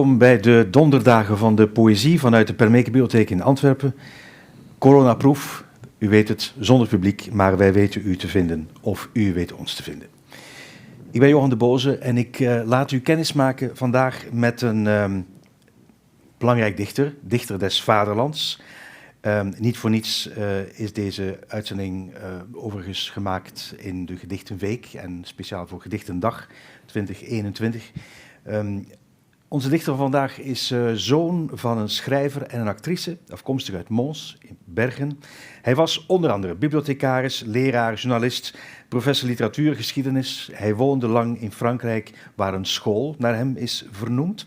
Welkom bij de donderdagen van de poëzie vanuit de Permeke Bibliotheek in Antwerpen. Coronaproof, u weet het, zonder publiek, maar wij weten u te vinden of u weet ons te vinden. Ik ben Johan de Boze en ik laat u kennismaken vandaag met een belangrijk dichter des vaderlands. Niet voor niets is deze uitzending overigens gemaakt in de Gedichtenweek en speciaal voor Gedichtendag 2021. Onze dichter van vandaag is zoon van een schrijver en een actrice, afkomstig uit Mons in Bergen. Hij was onder andere bibliothecaris, leraar, journalist, professor literatuurgeschiedenis. Hij woonde lang in Frankrijk, waar een school naar hem is vernoemd.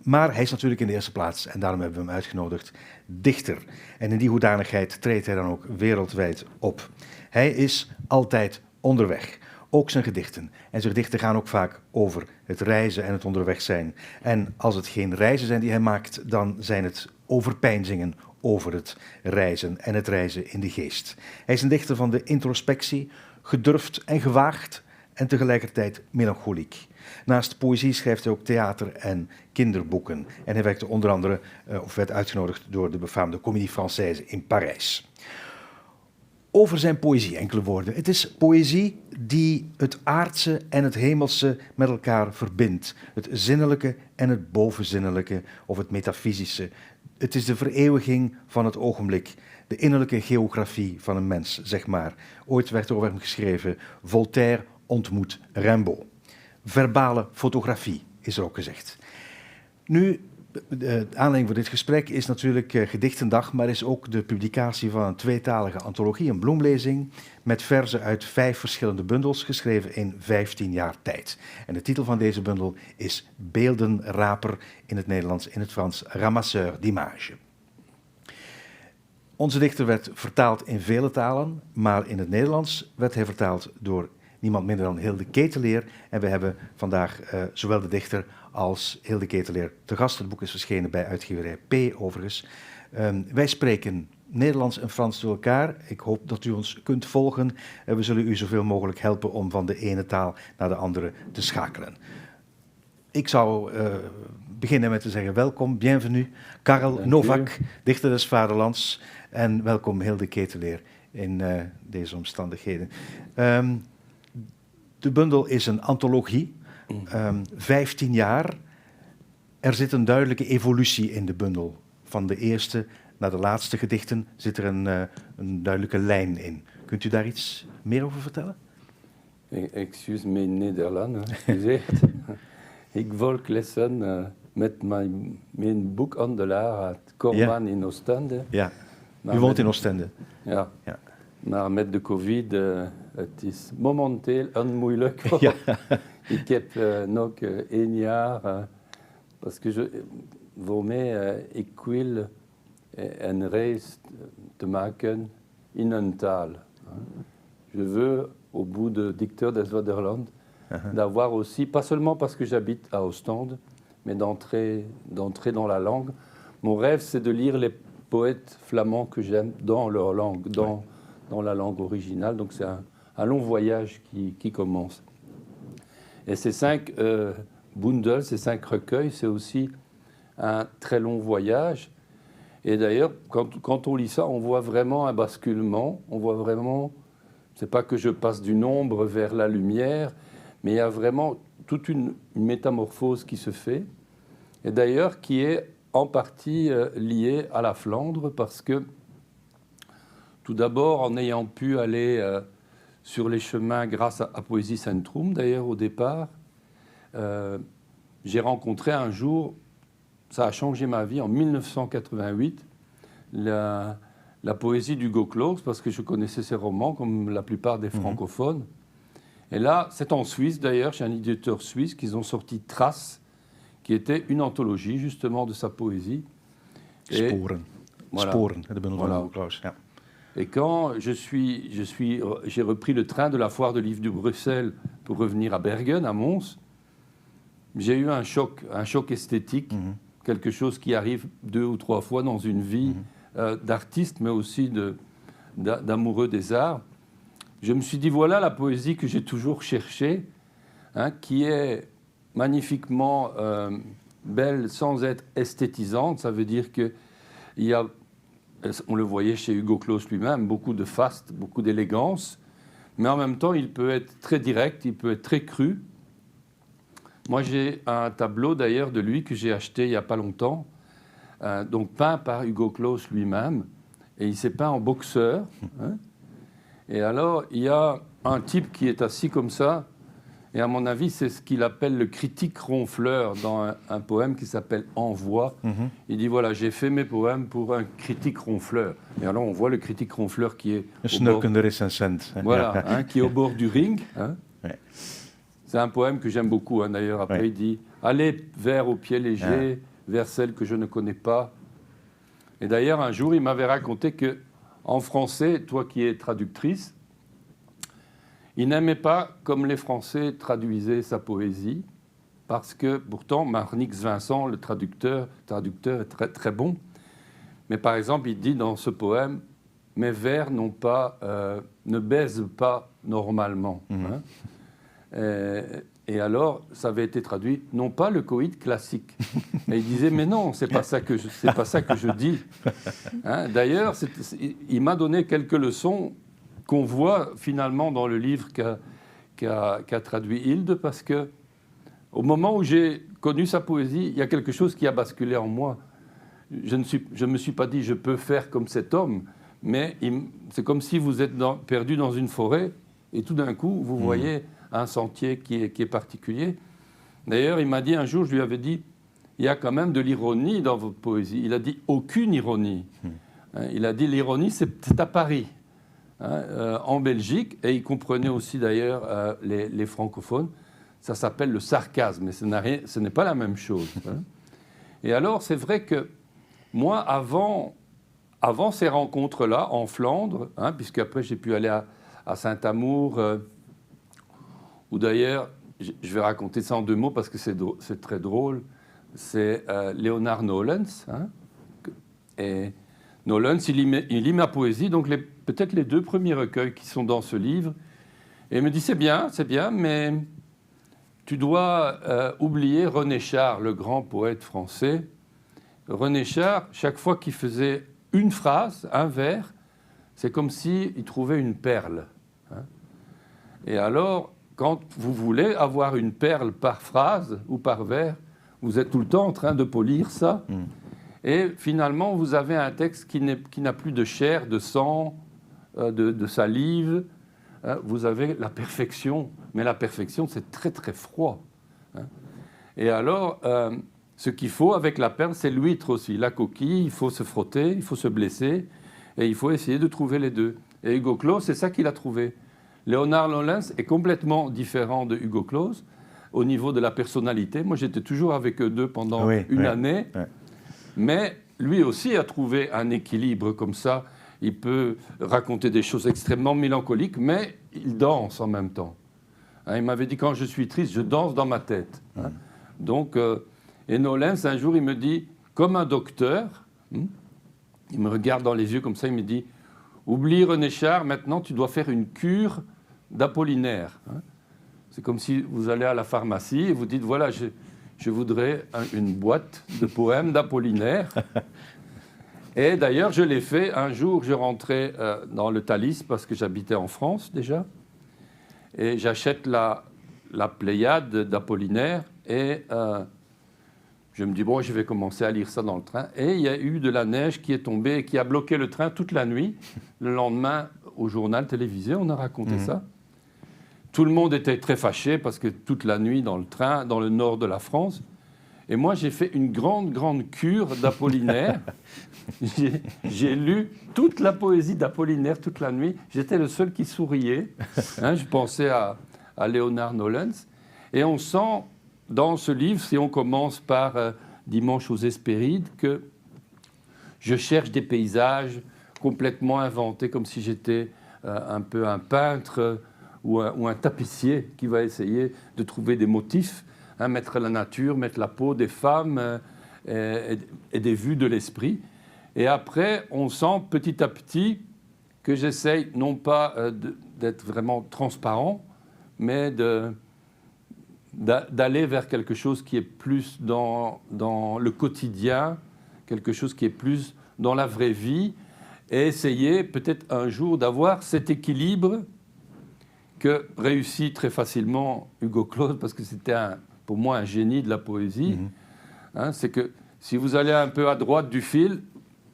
Maar hij is natuurlijk in de eerste plaats, en daarom hebben we hem uitgenodigd, dichter. En in die hoedanigheid treedt hij dan ook wereldwijd op. Hij is altijd onderweg. Ook zijn gedichten. En zijn gedichten gaan ook vaak over het reizen en het onderweg zijn. En als het geen reizen zijn die hij maakt, dan zijn het overpeinzingen over het reizen en het reizen in de geest. Hij is een dichter van de introspectie, gedurfd en gewaagd en tegelijkertijd melancholiek. Naast poëzie schrijft hij ook theater en kinderboeken. En hij werkte onder andere, of werd uitgenodigd door de befaamde Comédie Française in Parijs. Over zijn poëzie enkele woorden. Het is poëzie die het aardse en het hemelse met elkaar verbindt. Het zinnelijke en het bovenzinnelijke of het metafysische. Het is de vereeuwiging van het ogenblik. De innerlijke geografie van een mens, zeg maar. Ooit werd er over hem geschreven: Voltaire ontmoet Rimbaud. Verbale fotografie is er ook gezegd. Nu, de aanleiding voor dit gesprek is natuurlijk Gedichtendag, maar is ook de publicatie van een tweetalige antologie, een bloemlezing, met verzen uit 5 verschillende bundels, geschreven in 15 jaar tijd. En de titel van deze bundel is Beeldenraper, in het Nederlands, in het Frans Ramasseur d'images. Onze dichter werd vertaald in vele talen, maar in het Nederlands werd hij vertaald door niemand minder dan Hilde Keteleer. En we hebben vandaag zowel de dichter als Hilde Keteleer te gast. Het boek is verschenen bij uitgeverij P, overigens. Wij spreken Nederlands en Frans door elkaar. Ik hoop dat u ons kunt volgen. We zullen u zoveel mogelijk helpen om van de ene taal naar de andere te schakelen. Ik zou beginnen met te zeggen welkom, bienvenue, Karel Novak, dichter des vaderlands. En welkom Hilde Keteleer in deze omstandigheden. De bundel is een antologie, 15 jaar. Er zit een duidelijke evolutie in de bundel. Van de eerste naar de laatste gedichten zit er een duidelijke lijn in. Kunt u daar iets meer over vertellen? Excuse me, Nederland. Ik volg lessen met mijn boekhandelaar uit Korman in Oostende. Ja, u woont in Oostende. Ja. Maar met de COVID, het is momenteel moeilijk. Ja. Ik heb nog 1 jaar, parce que voor mij, ik wil een reis te maken in een taal. Je veux, au bout de Dicteur des Vaderlands, d'avoir aussi, pas seulement parce que j'habite à Ostende, mais d'entrer dans la langue. Mon rêve, c'est de lire les poètes flamands que j'aime dans leur langue, dans la langue originale. Donc c'est un long voyage qui commence. Et ces 5 bundles, ces 5 recueils, c'est aussi un très long voyage. Et d'ailleurs, quand on lit ça, on voit vraiment un basculement. On voit vraiment, c'est pas que je passe du nombre vers la lumière, mais il y a vraiment toute une métamorphose qui se fait. Et d'ailleurs, qui est en partie liée à la Flandre, parce que tout d'abord, en ayant pu aller sur les chemins grâce à Poésie Centrum, d'ailleurs au départ, j'ai rencontré un jour, ça a changé ma vie, en 1988, la poésie d'Hugo Claus, parce que je connaissais ses romans, comme la plupart des francophones. Et là, c'est en Suisse d'ailleurs, chez un éditeur suisse, qu'ils ont sorti Traces, qui était une anthologie justement de sa poésie. Sporen. Voilà. Sporen, de bundel van Hugo Claus. Ja. Et quand j'ai repris le train de la foire de livres de Bruxelles pour revenir à Bergen, à Mons, j'ai eu un choc esthétique, quelque chose qui arrive 2 ou 3 fois dans une vie d'artiste, mais aussi d'amoureux des arts. Je me suis dit, voilà la poésie que j'ai toujours cherchée, qui est magnifiquement belle sans être esthétisante. Ça veut dire qu'il y a, on le voyait chez Hugo Claus lui-même, beaucoup de faste, beaucoup d'élégance, mais en même temps, il peut être très direct, il peut être très cru. Moi, j'ai un tableau d'ailleurs de lui que j'ai acheté il n'y a pas longtemps, donc peint par Hugo Claus lui-même, et il s'est peint en boxeur. Hein. Et alors, il y a un type qui est assis comme ça, et à mon avis, c'est ce qu'il appelle le critique ronfleur dans un poème qui s'appelle Envoi. Il dit, voilà, j'ai fait mes poèmes pour un critique ronfleur. Et alors, on voit le critique ronfleur qui est voilà, hein, qui est au bord du ring. Hein. Ouais. C'est un poème que j'aime beaucoup, hein, d'ailleurs. Après, ouais. il dit, allez vers au pied léger, vers celle que je ne connais pas. Et d'ailleurs, un jour, il m'avait raconté que, en français, toi qui es traductrice, il n'aimait pas comme les Français traduisaient sa poésie, parce que pourtant, Marnix Vincent, le traducteur est très, très bon. Mais par exemple, il dit dans ce poème, « Mes vers ne baisent pas normalement. Hein. Et alors, ça avait été traduit, non pas le coït classique. Et il disait, mais non, c'est pas ça que je dis. Hein. D'ailleurs, il m'a donné quelques leçons qu'on voit finalement dans le livre qu'a traduit Hilde, parce que au moment où j'ai connu sa poésie, il y a quelque chose qui a basculé en moi. Je ne me suis pas dit, je peux faire comme cet homme, mais c'est comme si vous êtes perdu dans une forêt, et tout d'un coup, vous voyez un sentier qui est particulier. D'ailleurs, il m'a dit un jour, je lui avais dit, il y a quand même de l'ironie dans votre poésie. Il a dit, aucune ironie. Il a dit, l'ironie, c'est à Paris, hein, en Belgique, et il comprenait aussi d'ailleurs les francophones. Ça s'appelle le sarcasme, mais ce n'est pas la même chose. Hein. Et alors, c'est vrai que moi, avant ces rencontres-là, en Flandre, hein, puisque après j'ai pu aller à Saint-Amour, où d'ailleurs, je vais raconter ça en 2 mots parce que c'est très drôle, c'est Leonard Nolens. Hein, et Nolens, il lit ma poésie, donc peut-être les 2 premiers recueils qui sont dans ce livre, et il me dit, c'est bien, mais tu dois oublier René Char, le grand poète français. René Char, chaque fois qu'il faisait une phrase, un vers, c'est comme s'il trouvait une perle. Hein. Et alors, quand vous voulez avoir une perle par phrase ou par vers, vous êtes tout le temps en train de polir ça. Et finalement, vous avez un texte qui n'a plus de chair, de sang, de salive. Vous avez la perfection. Mais la perfection, c'est très, très froid. Hein. Et alors, ce qu'il faut avec la perle, c'est l'huître aussi. La coquille, il faut se frotter, il faut se blesser, et il faut essayer de trouver les 2. Et Hugo Claus, c'est ça qu'il a trouvé. Leonard Nolens est complètement différent de Hugo Claus au niveau de la personnalité. Moi, j'étais toujours avec eux 2 pendant une année. Oui. Mais lui aussi a trouvé un équilibre comme ça. Il peut raconter des choses extrêmement mélancoliques, mais il danse en même temps. Hein, il m'avait dit, quand je suis triste, je danse dans ma tête. Hein. Donc, et Nolens, un jour, il me dit, comme un docteur, il me regarde dans les yeux comme ça, il me dit, oublie René Char, maintenant tu dois faire une cure d'Apollinaire. Hein. C'est comme si vous allez à la pharmacie et vous dites, voilà, je voudrais une boîte de poèmes d'Apollinaire. Et d'ailleurs, je l'ai fait. Un jour, je rentrais dans le Thalys, parce que j'habitais en France déjà, et j'achète la Pléiade d'Apollinaire, et je me dis, bon, je vais commencer à lire ça dans le train. Et il y a eu de la neige qui est tombée et qui a bloqué le train toute la nuit. Le lendemain, au journal télévisé, on a raconté ça. Tout le monde était très fâché parce que toute la nuit dans le train, dans le nord de la France. Et moi, j'ai fait une grande, grande cure d'Apollinaire. J'ai lu toute la poésie d'Apollinaire toute la nuit. J'étais le seul qui souriait. Hein, je pensais à Leonard Nolens. Et on sent dans ce livre, si on commence par Dimanche aux Hespérides, que je cherche des paysages complètement inventés, comme si j'étais un peu un peintre ou un tapissier qui va essayer de trouver des motifs, hein, mettre la nature, mettre la peau des femmes et des vues de l'esprit. Et après, on sent petit à petit que j'essaye non pas d'être vraiment transparent, mais d'aller vers quelque chose qui est plus dans le quotidien, quelque chose qui est plus dans la vraie vie, et essayer peut-être un jour d'avoir cet équilibre que réussit très facilement Hugo Claus, parce que c'était pour moi un génie de la poésie. C'est que si vous allez un peu à droite du fil,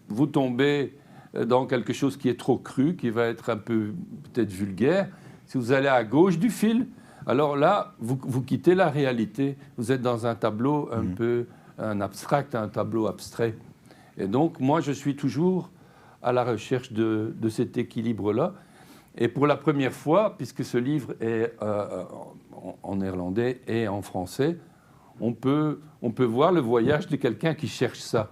vous tombez dans quelque chose qui est trop cru, qui va être un peu peut-être vulgaire. Si vous allez à gauche du fil, alors là, vous quittez la réalité. Vous êtes dans un tableau un peu un abstract, un tableau abstrait. Et donc, moi, je suis toujours à la recherche de cet équilibre-là. Et pour la première fois, puisque ce livre est en néerlandais et en français, on peut voir le voyage de quelqu'un qui cherche ça.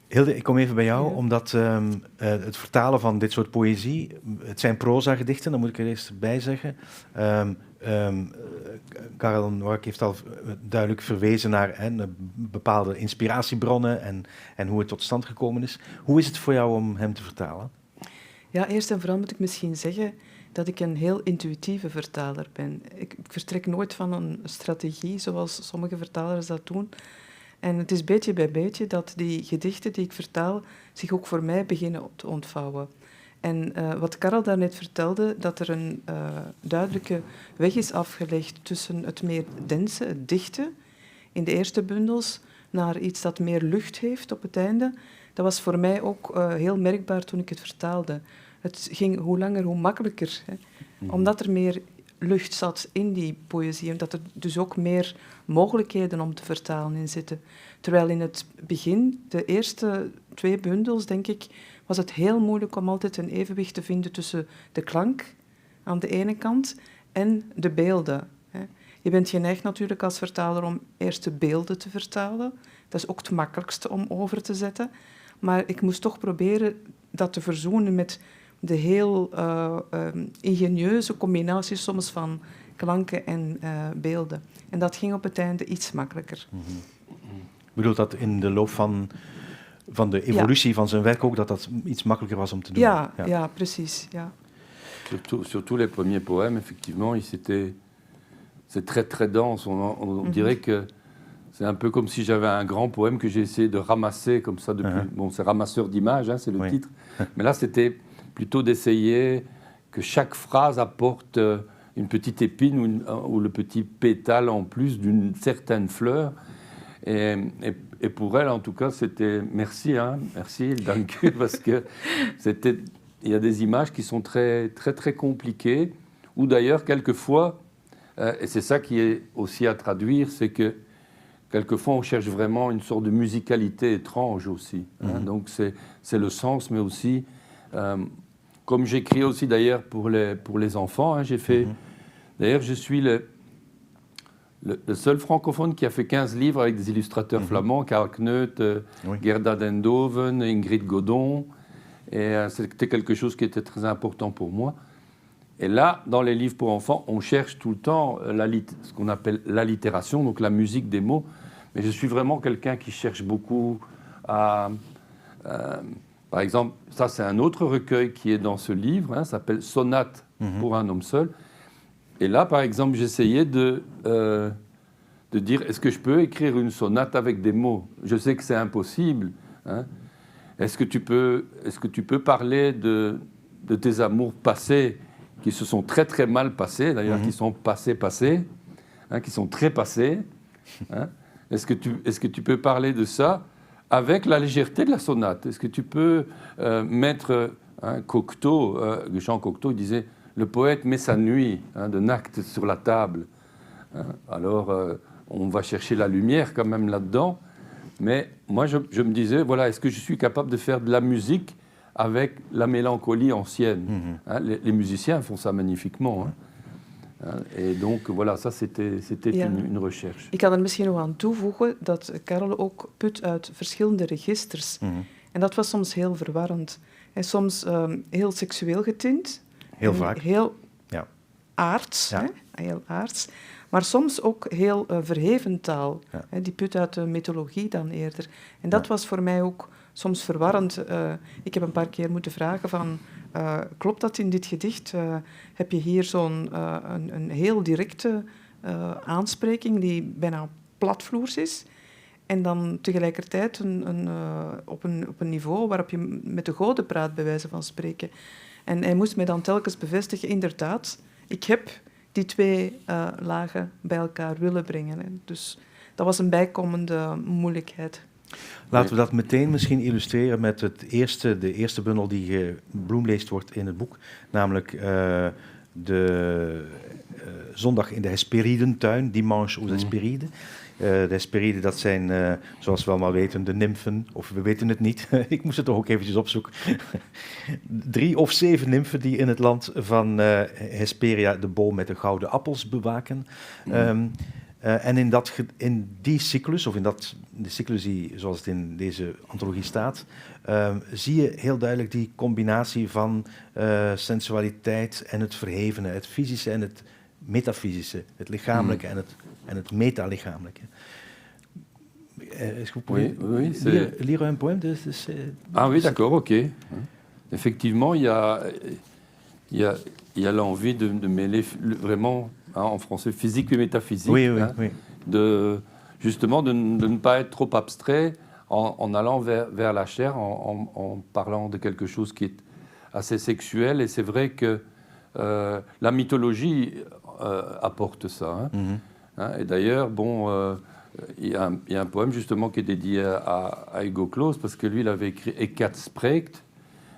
Hilde, ik kom even bij jou, omdat het vertalen van dit soort poëzie, het zijn proza-gedichten, dat moet ik er eerst bij zeggen. Karel Noack heeft al duidelijk verwezen naar bepaalde inspiratiebronnen en hoe het tot stand gekomen is. Hoe is het voor jou om hem te vertalen? Ja, eerst en vooral moet ik misschien zeggen dat ik een heel intuïtieve vertaler ben. Ik vertrek nooit van een strategie, zoals sommige vertalers dat doen. En het is beetje bij beetje dat die gedichten die ik vertaal zich ook voor mij beginnen te ontvouwen. En wat Karel daarnet vertelde, dat er een duidelijke weg is afgelegd tussen het meer dense, het dichte, in de eerste bundels, naar iets dat meer lucht heeft op het einde. Dat was voor mij ook heel merkbaar toen ik het vertaalde. Het ging hoe langer, hoe makkelijker. Hè? Omdat er meer lucht zat in die poëzie en dat er dus ook meer mogelijkheden om te vertalen in zitten. Terwijl in het begin, de eerste 2 bundels, denk ik, was het heel moeilijk om altijd een evenwicht te vinden tussen de klank aan de ene kant en de beelden. Je bent geneigd natuurlijk als vertaler om eerst de beelden te vertalen. Dat is ook het makkelijkste om over te zetten. Maar ik moest toch proberen dat te verzoenen met de heel ingenieuze combinatie soms van klanken en beelden. En dat ging op het einde iets makkelijker. Ik bedoel dat in de loop van de evolutie van zijn werk ook, dat iets makkelijker was om te doen? Ja, precies. Ja. Surtout les premiers poèmes, effectivement, c'est très très dense. On dirait que c'est un peu comme si j'avais un grand poème que j'ai essayé de ramasser comme ça depuis... Bon, c'est ramasseur d'images, c'est le titre. Mais là, c'était plutôt d'essayer que chaque phrase apporte une petite épine ou le petit pétale en plus d'une certaine fleur. Et pour elle, en tout cas, c'était... Merci, merci, dank u, parce que il y a des images qui sont très, très, très compliquées, ou d'ailleurs, quelquefois, et c'est ça qui est aussi à traduire, c'est que quelquefois, on cherche vraiment une sorte de musicalité étrange aussi. Donc, c'est le sens, mais aussi... comme j'écris aussi d'ailleurs pour les enfants, j'ai fait... D'ailleurs, je suis le seul francophone qui a fait 15 livres avec des illustrateurs flamands, Karl Kneut, Gerda Dendoven, Ingrid Godon. Et c'était quelque chose qui était très important pour moi. Et là, dans les livres pour enfants, on cherche tout le temps ce qu'on appelle l'allitération, donc la musique des mots. Mais je suis vraiment quelqu'un qui cherche beaucoup à... par exemple, ça c'est un autre recueil qui est dans ce livre, ça s'appelle Sonate pour un homme seul. Et là, par exemple, j'essayais de dire, est-ce que je peux écrire une sonate avec des mots? Je sais que c'est impossible. Est-ce que tu peux parler de tes amours passés qui se sont très très mal passés, d'ailleurs qui sont passés, qui sont très passés. Est-ce que tu peux parler de ça avec la légèreté de la sonate? Est-ce que tu peux mettre Cocteau, Jean Cocteau disait le poète met sa nuit de Nacte sur la table. Alors on va chercher la lumière quand même là-dedans. Mais moi je me disais, voilà, est-ce que je suis capable de faire de la musique avec la mélancolie ancienne? Les musiciens font ça magnifiquement. Et donc voilà, ça c'était une recherche. Ik kan er misschien nog aan toevoegen dat Karel ook put uit verschillende registers. En dat was soms heel verwarrend. En soms heel seksueel getint. Heel vaak. Heel aards. Ja. Heel aards. Maar soms ook heel verheven taal. Die put uit de mythologie dan eerder. En dat was voor mij ook soms verwarrend. Ik heb een paar keer moeten vragen van... klopt dat in dit gedicht? Heb je hier zo'n een heel directe aanspreking die bijna platvloers is en dan tegelijkertijd op een niveau waarop je met de goden praat, bij wijze van spreken. En hij moest mij dan telkens bevestigen, inderdaad, ik heb die twee lagen bij elkaar willen brengen. Hè. Dus dat was een bijkomende moeilijkheid. Laten we dat meteen misschien illustreren met de eerste bundel die gebloemleest wordt in het boek, namelijk de zondag in de Hesperidentuin, Dimanche aux Hesperides. De Hesperiden, dat zijn, zoals we allemaal weten, de nymfen, of we weten het niet, ik moest het toch ook eventjes opzoeken, 3 of 7 nymfen die in het land van Hesperia de boom met de gouden appels bewaken. En in die cyclus, of in de cyclus die, zoals het in deze antologie staat, zie je heel duidelijk die combinatie van sensualiteit en het verhevene, het fysische en het metafysische, het lichamelijke en het metalichamelijke. Est-ce que vous pouvez lire un poème Ah oui, d'accord, ok. Effectivement, il y a l'envie de mêler vraiment, en français, physique et métaphysique. Oui, oui, oui. Justement, de ne pas être trop abstrait en allant vers la chair, en parlant de quelque chose qui est assez sexuel. Et c'est vrai que la mythologie apporte ça. Et d'ailleurs, il y a un poème justement qui est dédié à Hugo Claus, parce que lui, il avait écrit « Ekat spreekt ».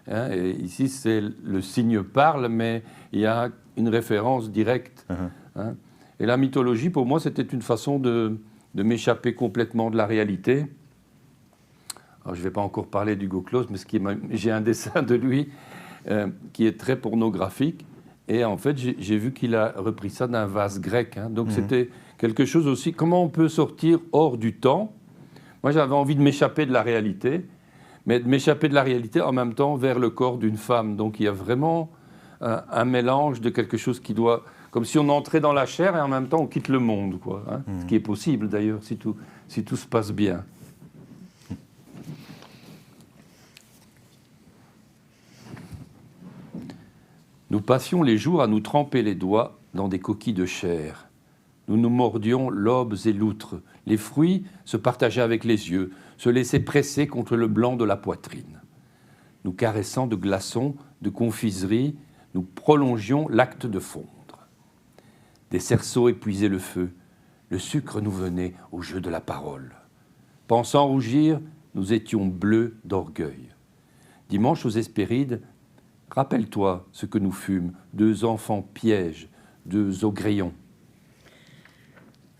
Et ici, c'est le signe parle, mais il y a une référence directe. Et la mythologie, pour moi, c'était une façon de m'échapper complètement de la réalité. Alors, je ne vais pas encore parler d'Hugo Claus, mais j'ai un dessin de lui qui est très pornographique. Et en fait, j'ai vu qu'il a repris ça d'un vase grec. Donc, c'était quelque chose aussi... Comment on peut sortir hors du temps? Moi, j'avais envie de m'échapper de la réalité, mais de m'échapper de la réalité en même temps vers le corps d'une femme. Donc, il y a vraiment un mélange de quelque chose qui doit... Comme si on entrait dans la chair et en même temps on quitte le monde, quoi. Ce qui est possible d'ailleurs, si tout se passe bien. Nous passions les jours à nous tremper les doigts dans des coquilles de chair. Nous nous mordions l'aubes et l'outre. Les fruits se partageaient avec les yeux, se laissaient presser contre le blanc de la poitrine. Nous caressant de glaçons, de confiseries, nous prolongions l'acte de fondre. Des cerceaux épuisaient le feu. Le sucre nous venait au jeu de la parole. Pensant rougir, nous étions bleus d'orgueil. Dimanche aux Hesperides, rappelle-toi ce que nous fûmes, 2 enfants pièges, 2 ograyons.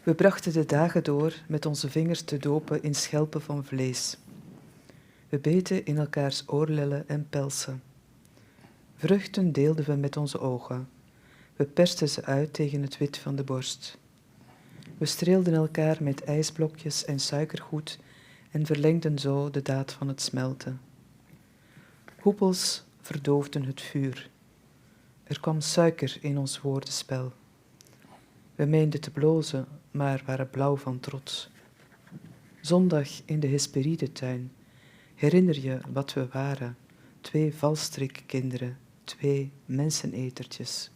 We brachten de dagen door met onze vingers te dopen in schelpen van vlees. We beten in elkaars oorlellen en pelsen. Vruchten deelden we met onze ogen. We persten ze uit tegen het wit van de borst. We streelden elkaar met ijsblokjes en suikergoed en verlengden zo de daad van het smelten. Hoepels verdoofden het vuur. Er kwam suiker in ons woordenspel. We meenden te blozen, maar waren blauw van trots. Zondag in de Hesperidentuin. Herinner je wat we waren? 2 valstrikkinderen, 2 mensenetertjes.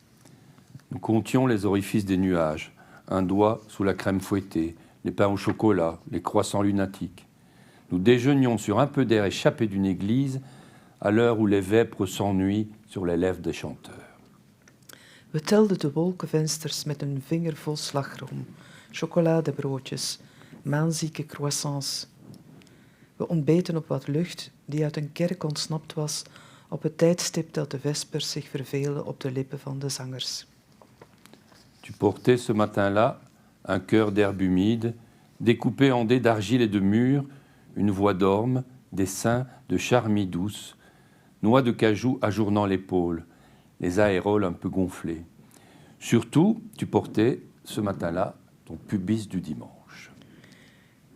Nous comptions les orifices des nuages, un doigt sous la crème fouettée, les pains au chocolat, les croissants lunatiques. Nous déjeunions sur un peu d'air échappé d'une église, à l'heure où les vêpres s'ennuient sur les lèvres des chanteurs. We telden de wolkenvensters met een vinger vol slagroom, chocoladebroodjes, maanzieke croissants. We ontbeten op wat lucht die uit een kerk ontsnapt was op het tijdstip dat de vespers zich vervelen op de lippen van de zangers. Tu portais ce matin-là un cœur d'herbe humide, découpé en dés d'argile et de mûre, une voix d'orme, des seins de charmille douce, noix de cajou ajournant l'épaule, les aéroles un peu gonflés. Surtout, tu portais ce matin-là ton pubis du dimanche.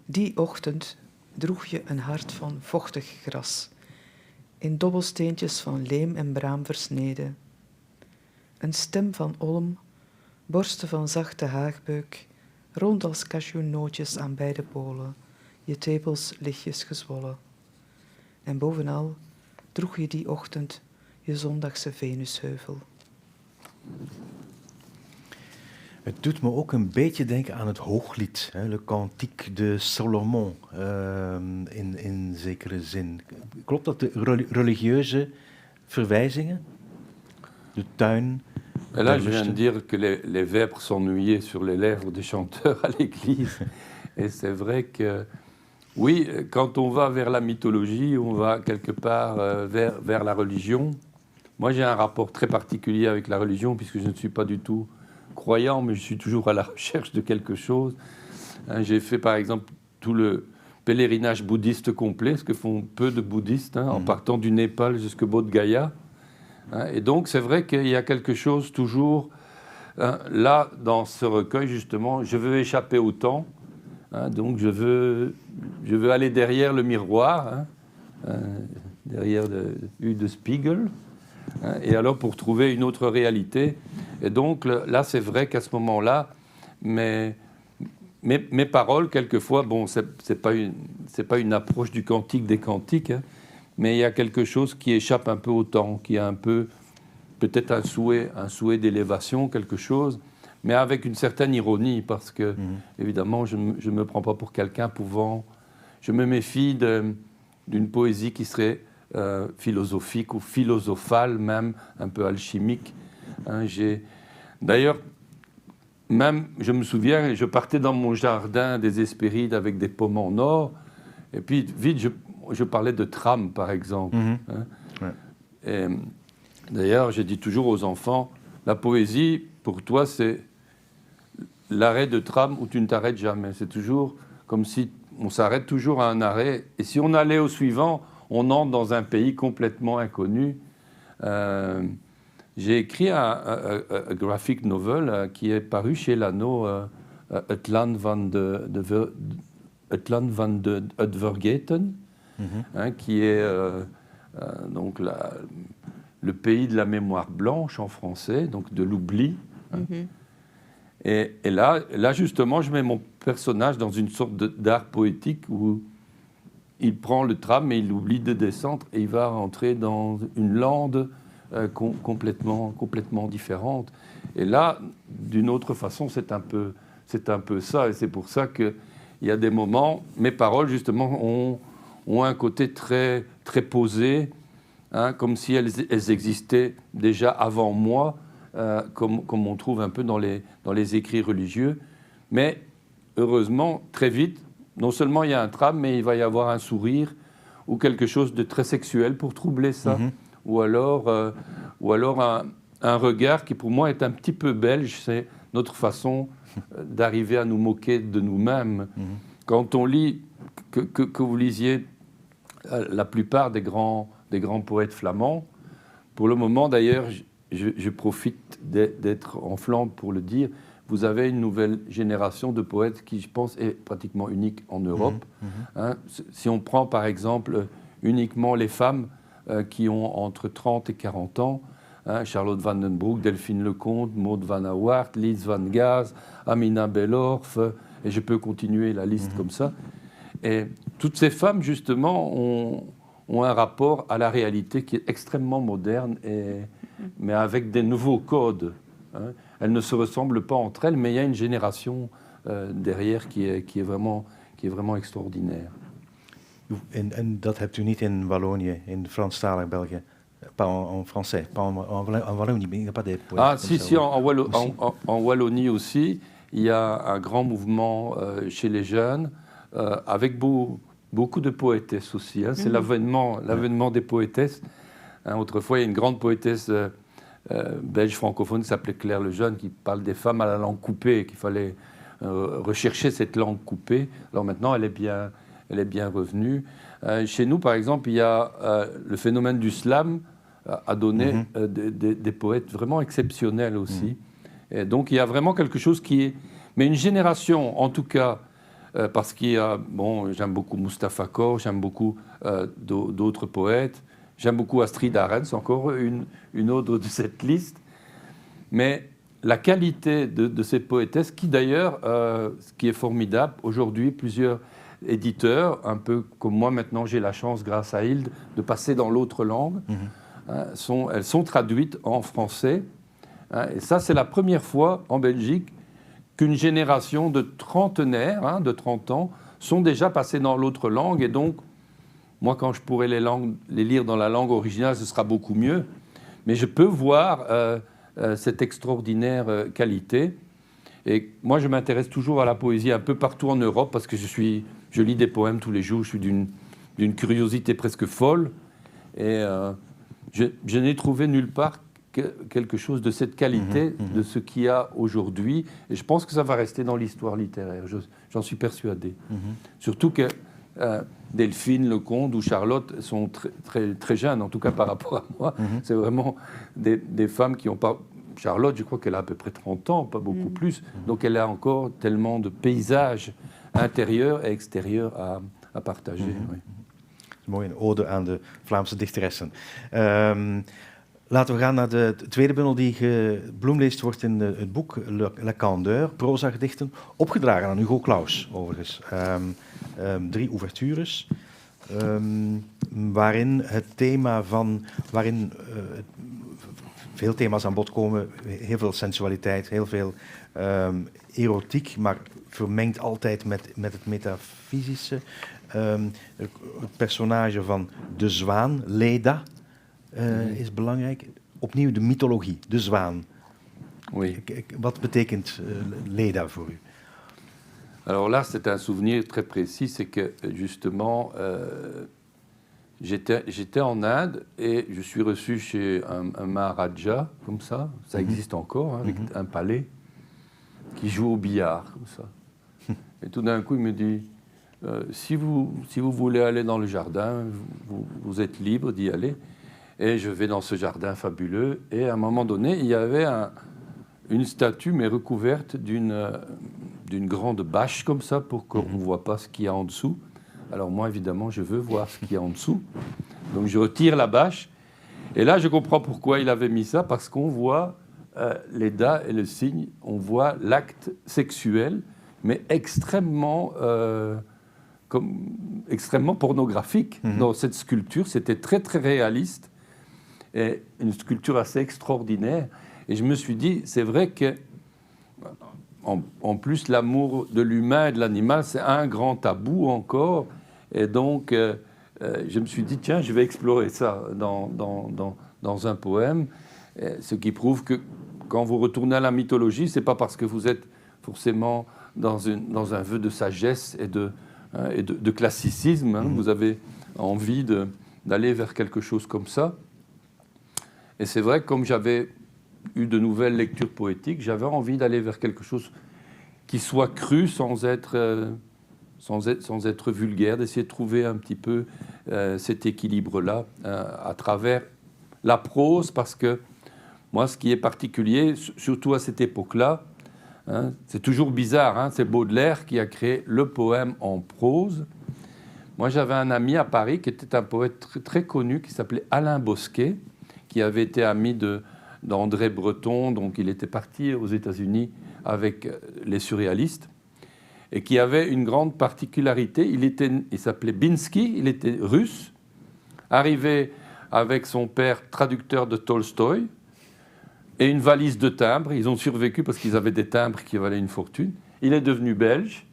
Die ochtend droeg je een hart van vochtig gras, in dobbelsteentjes van leem en braam versneden. Een stem van olm, borsten van zachte haagbeuk, rond als cashewnootjes aan beide polen, je tepels lichtjes gezwollen. En bovenal droeg je die ochtend je zondagse Venusheuvel. Het doet me ook een beetje denken aan het Hooglied, hè, Le Cantique de Salomon, in zekere zin. Klopt dat, de religieuze verwijzingen? De tuin. Et là, je viens de dire que les vêpres s'ennuyaient sur les lèvres des chanteurs à l'église. Et c'est vrai que, oui, quand on va vers la mythologie, on va quelque part vers la religion. Moi, j'ai un rapport très particulier avec la religion, puisque je ne suis pas du tout croyant, mais je suis toujours à la recherche de quelque chose. J'ai fait, par exemple, tout le pèlerinage bouddhiste complet, ce que font peu de bouddhistes, en partant du Népal jusqu'au Bodh Gaya. Et donc, c'est vrai qu'il y a quelque chose toujours, là, dans ce recueil, justement, je veux échapper au temps, donc je veux aller derrière le miroir, derrière de Spiegel, et alors pour trouver une autre réalité. Et donc, là, c'est vrai qu'à ce moment-là, mes paroles, quelquefois, bon, c'est pas une approche du cantique des cantiques, mais il y a quelque chose qui échappe un peu au temps, qui a un peu, peut-être un souhait d'élévation, quelque chose, mais avec une certaine ironie, parce que, évidemment, je ne me prends pas pour quelqu'un pouvant... Je me méfie d'une poésie qui serait philosophique ou philosophale, même un peu alchimique. D'ailleurs, même, je me souviens, je partais dans mon jardin des Hespérides avec des pommes en or, et puis vite, je parlais de tram, par exemple. Ouais. Et d'ailleurs, je dis toujours aux enfants, la poésie, pour toi, c'est l'arrêt de tram où tu ne t'arrêtes jamais. C'est toujours comme si on s'arrête toujours à un arrêt. Et si on allait au suivant, on entre dans un pays complètement inconnu. J'ai écrit un graphic novel qui est paru chez Lano, Het Land van het Vergeten, qui est donc le pays de la mémoire blanche en français, donc de l'oubli. Et là, justement, je mets mon personnage dans une sorte d'art poétique où il prend le tram et il oublie de descendre et il va rentrer dans une lande complètement différente. Et là, d'une autre façon, c'est un peu ça. Et c'est pour ça qu'il y a des moments, mes paroles, justement, ont un côté très, très posé, comme si elles existaient déjà avant moi, comme on trouve un peu dans les écrits religieux. Mais heureusement, très vite, non seulement il y a un tram, mais il va y avoir un sourire ou quelque chose de très sexuel pour troubler ça. Ou alors un regard qui, pour moi, est un petit peu belge. C'est notre façon d'arriver à nous moquer de nous-mêmes. Quand on lit, que vous lisiez la plupart des grands poètes flamands, pour le moment, d'ailleurs, je profite d'être en Flandre pour le dire, vous avez une nouvelle génération de poètes qui, je pense, est pratiquement unique en Europe. Si on prend, par exemple, uniquement les femmes qui ont entre 30 et 40 ans, Charlotte van den Broek, Delphine Lecomte, Maud Van Awart, Lise Van Gaz, Amina Belorf, et je peux continuer la liste comme ça. Et toutes ces femmes, justement, ont un rapport à la réalité qui est extrêmement moderne, mais avec des nouveaux codes. Elles ne se ressemblent pas entre elles, mais il y a une génération derrière qui est vraiment extraordinaire. En dat hebt u niet in Wallonië, in Franstalig België, pas en français, pas en Wallonie, mais il n'y a pas des poètes. Si, en Wallonie aussi, il y a un grand mouvement chez les jeunes, avec beaucoup de poétesses aussi. C'est l'avènement des poétesses. Autrefois, il y a une grande poétesse belge francophone qui s'appelait Claire Lejeune, qui parle des femmes à la langue coupée, qu'il fallait rechercher cette langue coupée. Alors maintenant, elle est bien revenue. Chez nous, par exemple, il y a le phénomène du slam a donné des poètes vraiment exceptionnels aussi. Et donc, il y a vraiment quelque chose qui est... Mais une génération, en tout cas, parce qu'il y a... Bon, j'aime beaucoup Mustapha Kor, j'aime beaucoup d'autres poètes. J'aime beaucoup Astrid Arens, encore une autre de cette liste. Mais la qualité de ces poétesses, qui d'ailleurs, ce qui est formidable, aujourd'hui, plusieurs éditeurs, un peu comme moi maintenant, j'ai la chance, grâce à Hilde, de passer dans l'autre langue, hein, elles sont traduites en français. Hein, et ça, c'est la première fois en Belgique qu'une génération de trentenaires, hein, de 30 ans, sont déjà passés dans l'autre langue. Et donc, moi, quand je pourrai les lire dans la langue originale, ce sera beaucoup mieux. Mais je peux voir cette extraordinaire qualité. Et moi, je m'intéresse toujours à la poésie un peu partout en Europe parce que je lis des poèmes tous les jours. Je suis d'une curiosité presque folle. Et je n'ai trouvé nulle part quelque chose de cette qualité, de ce qu'il y a aujourd'hui. Et je pense que ça va rester dans l'histoire littéraire. J'en suis persuadé. Surtout que Delphine, Lecomte ou Charlotte sont très jeunes, en tout cas par rapport à moi. C'est vraiment des femmes qui n'ont pas... Charlotte, je crois qu'elle a à peu près 30 ans, pas beaucoup plus. Donc elle a encore tellement de paysages intérieurs et extérieurs à partager. Oui. Mooi, een ode aan de Vlaamse dichteressen. Laten we gaan naar de tweede bundel die gebloemleest wordt in het boek Le Candeur, proza-gedichten, opgedragen aan Hugo Claus, overigens. 3 ouvertures, waarin veel thema's aan bod komen, heel veel sensualiteit, heel veel erotiek, maar vermengd altijd met het metafysische. Het personage van de zwaan, Leda, is belangrijk. Opnieuw de mythologie, de zwaan. Oui. Wat betekent Leda voor u? Alors là, c'est un souvenir très précis, c'est que justement, j'étais en Inde et je suis reçu chez un Maharaja, comme ça existe encore, hein, avec un palais, qui joue au billard, comme ça. Et tout d'un coup, il me dit, si vous voulez aller dans le jardin, vous êtes libre d'y aller. Et je vais dans ce jardin fabuleux. Et à un moment donné, il y avait une statue, mais recouverte d'une grande bâche comme ça, pour qu'on ne voit pas ce qu'il y a en dessous. Alors moi, évidemment, je veux voir ce qu'il y a en dessous. Donc je retire la bâche. Et là, je comprends pourquoi il avait mis ça, parce qu'on voit les dats et le cygne, on voit l'acte sexuel, mais extrêmement pornographique dans cette sculpture. C'était très, très réaliste. Et une sculpture assez extraordinaire. Et je me suis dit, c'est vrai que, en plus, l'amour de l'humain et de l'animal, c'est un grand tabou encore. Et donc, je me suis dit, tiens, je vais explorer ça dans un poème. Ce qui prouve que quand vous retournez à la mythologie, ce n'est pas parce que vous êtes forcément dans un vœu de sagesse et de classicisme. Hein, vous avez envie d'aller vers quelque chose comme ça. Et c'est vrai que comme j'avais eu de nouvelles lectures poétiques, j'avais envie d'aller vers quelque chose qui soit cru sans être vulgaire, d'essayer de trouver un petit peu cet équilibre-là à travers la prose, parce que moi, ce qui est particulier, surtout à cette époque-là, hein, c'est toujours bizarre, hein, c'est Baudelaire qui a créé le poème en prose. Moi, j'avais un ami à Paris qui était un poète très, très connu, qui s'appelait Alain Bosquet, qui avait été ami d'André Breton, donc il était parti aux États-Unis avec les surréalistes, et qui avait une grande particularité. Il s'appelait Binsky, il était russe, arrivé avec son père traducteur de Tolstoï, et une valise de timbres. Ils ont survécu parce qu'ils avaient des timbres qui valaient une fortune. Il est devenu belge.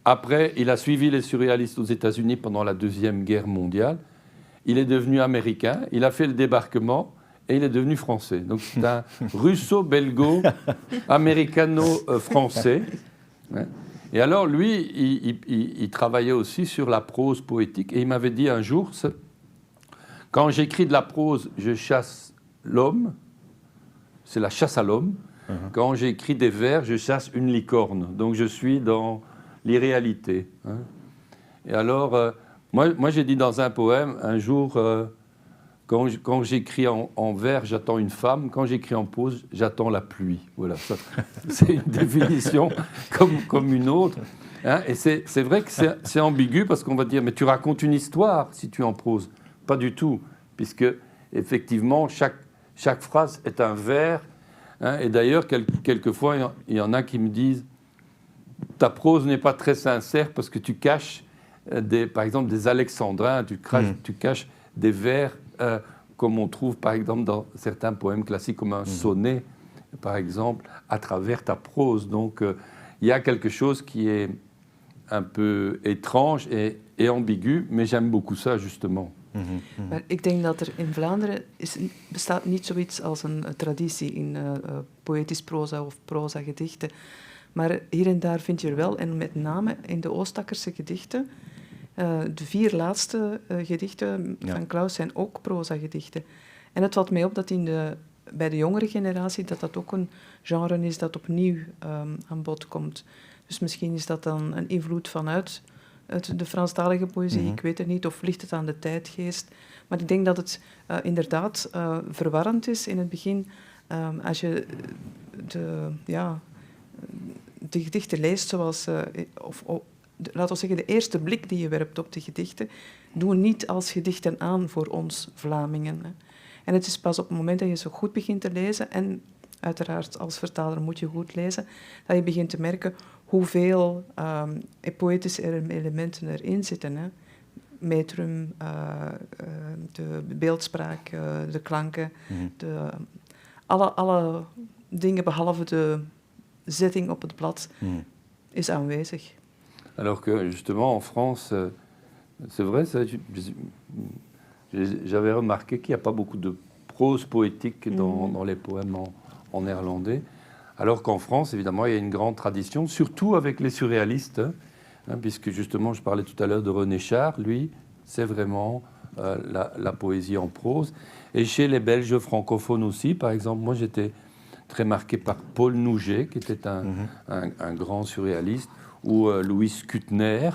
Après, il a suivi les surréalistes aux États-Unis pendant la Deuxième Guerre mondiale. Il est devenu américain, il a fait le débarquement et il est devenu français. Donc c'est un russo-belgo-américano-français. Et alors lui, il travaillait aussi sur la prose poétique et il m'avait dit un jour, quand j'écris de la prose, je chasse l'homme, c'est la chasse à l'homme. Quand j'écris des vers, je chasse une licorne. Donc je suis dans l'irréalité. Hein. Et alors... Moi, j'ai dit dans un poème, un jour, quand j'écris en vers, j'attends une femme. Quand j'écris en prose, j'attends la pluie. Voilà, ça, c'est une définition comme une autre. Hein, et c'est vrai que c'est ambigu parce qu'on va dire, mais tu racontes une histoire si tu es en prose. Pas du tout, puisque effectivement, chaque phrase est un vers. Hein, et d'ailleurs, quelquefois, il y en a qui me disent, ta prose n'est pas très sincère parce que tu caches... par exemple des alexandrins, tu caches des vers comme on trouve par exemple dans certains poèmes classiques, comme un sonnet, par exemple, à travers ta prose. Donc il y a quelque chose qui est un peu étrange et ambigu, mais j'aime beaucoup ça justement. Maar ik denk dat er in Vlaanderen bestaat niet zoiets als een traditie in poëtisch proza of proza-gedichten. Maar hier en daar vind je er wel, en met name in de Oostakkerse gedichten. De 4 laatste gedichten van Claus zijn ook proza-gedichten. En het valt mij op dat bij de jongere generatie dat ook een genre is dat opnieuw aan bod komt. Dus misschien is dat dan een invloed vanuit de Franstalige poëzie, ik weet het niet, of ligt het aan de tijdgeest. Maar ik denk dat het inderdaad verwarrend is in het begin. Als je de gedichten leest zoals... laten we zeggen, de eerste blik die je werpt op de gedichten, doen niet als gedichten aan voor ons Vlamingen. Hè. En het is pas op het moment dat je zo goed begint te lezen, en uiteraard als vertaler moet je goed lezen, dat je begint te merken hoeveel poëtische elementen erin zitten. Hè. Metrum, de beeldspraak, de klanken, alle dingen behalve de zetting op het blad is aanwezig. Alors que justement en France, c'est vrai, ça, j'avais remarqué qu'il n'y a pas beaucoup de prose poétique dans les poèmes en néerlandais, alors qu'en France, évidemment, il y a une grande tradition, surtout avec les surréalistes, puisque justement, je parlais tout à l'heure de René Char, lui, c'est vraiment la poésie en prose. Et chez les Belges francophones aussi, par exemple, moi j'étais très marqué par Paul Nouget, qui était un grand surréaliste, ou Louis Kuttner.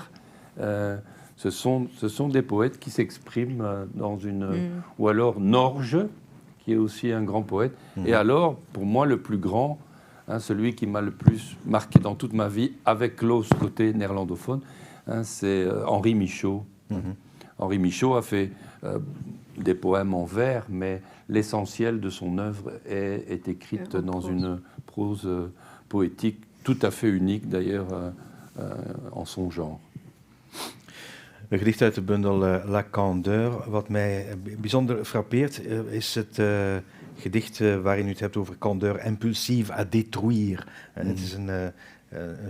Ce sont des poètes qui s'expriment dans une... Ou alors Norge, qui est aussi un grand poète. Et alors, pour moi, le plus grand, celui qui m'a le plus marqué dans toute ma vie, avec l'autre côté néerlandophone, c'est Henri Michaud. Henri Michaud a fait des poèmes en vers, mais l'essentiel de son œuvre est écrite dans une prose poétique tout à fait unique, d'ailleurs, en son genre. Een gedicht uit de bundel La Candeur. Wat mij bijzonder frappeert is het gedicht waarin u het hebt over candeur impulsief à détruire. Het is een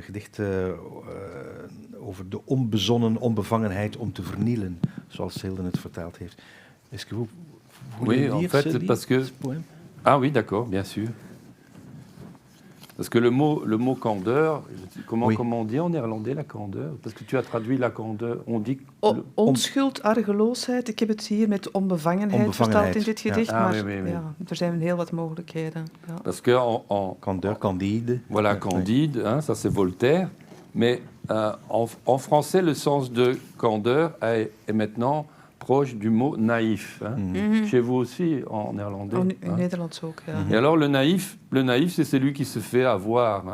gedicht over de onbezonnen onbevangenheid om te vernielen, zoals Hilden het vertaald heeft. Est-ce que vous oui, en fait, parce que... Ah oui, d'accord, bien sûr. Parce que le mot candeur, comment on dit en néerlandais la candeur? Parce que tu as traduit la candeur, on dit... Onschuld, argeloosheid. Ik heb het hier met onbevangenheid vertaald in dit gedicht, maar er zijn heel wat mogelijkheden. Ja. Parce que candeur, candide. Voilà, candide, ça c'est Voltaire. Mais en français, le sens de candeur est maintenant proche du mot naïf. Chez vous aussi, en néerlandais. In Nederlands ook, ja. Et alors, le naïf, c'est celui qui se fait avoir.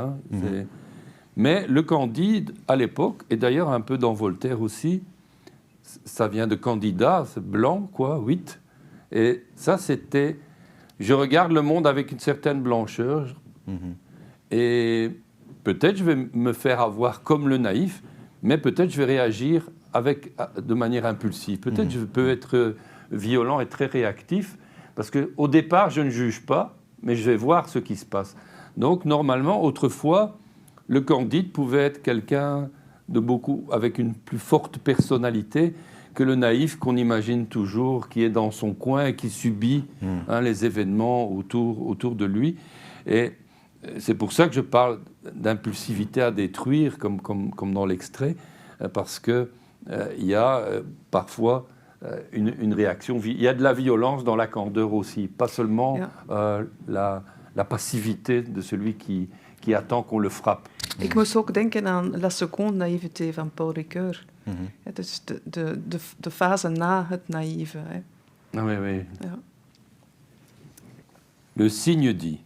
Mais le candide, à l'époque, et d'ailleurs un peu dans Voltaire aussi, ça vient de candidat, c'est blanc, quoi, 8. Et ça, c'était... Je regarde le monde avec une certaine blancheur, et peut-être je vais me faire avoir comme le naïf, mais peut-être je vais réagir de manière impulsive. Peut-être je peux être violent et très réactif, parce qu'au départ, je ne juge pas, mais je vais voir ce qui se passe. Donc, normalement, autrefois, le candide pouvait être quelqu'un avec une plus forte personnalité que le naïf qu'on imagine toujours, qui est dans son coin et qui subit les événements autour de lui. Et c'est pour ça que je parle d'impulsivité à détruire, comme dans l'extrait, parce que il y a parfois une réaction. Il y a de la violence dans la candeur aussi, pas seulement la passivité de celui qui attend qu'on le frappe. Ik moest ook denken aan La Seconde Naïveté van Paul Ricoeur. Het is de fase na het naïeve. Hè. Ah, oui. Ja. Le cygne dit: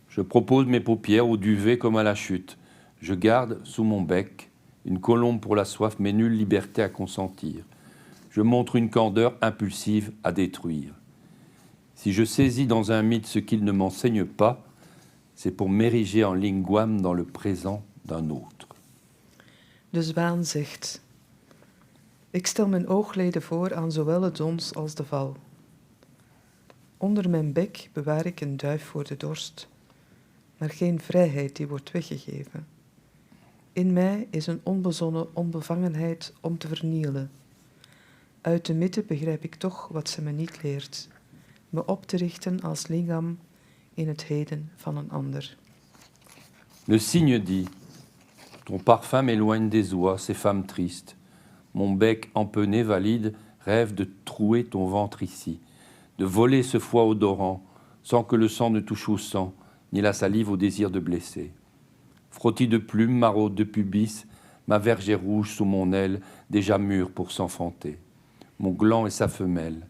je propose mes paupières au duvet comme à la chute. Je garde sous mon bec une colombe pour la soif, mais nulle liberté à consentir. Je montre une candeur impulsive à détruire. Si je saisis dans un mythe ce qu'il ne m'enseigne pas, c'est pour m'ériger en linguam dans le présent d'un autre. De zwaan zegt: ik stel mijn oogleden voor aan zowel het dons als de val. Onder mijn bek bewaar ik een duif voor de dorst, maar geen vrijheid die wordt weggegeven. In mij is een onbezonnen onbevangenheid om te vernielen. Uit de midden begrijp ik toch wat ze me niet leert, me op te richten als lingam in het heden van een ander. Le cygne dit, ton parfum m'éloigne des oies, ces femmes tristes. Mon bec empenné valide rêve de trouer ton ventre ici, de voler ce foie odorant, sans que le sang ne touche au sang, ni la salive au désir de blesser. Frottis de plumes, maraude de pubis, ma verge est rouge sous mon aile, déjà mûre pour s'enfanter. Mon gland est sa femelle.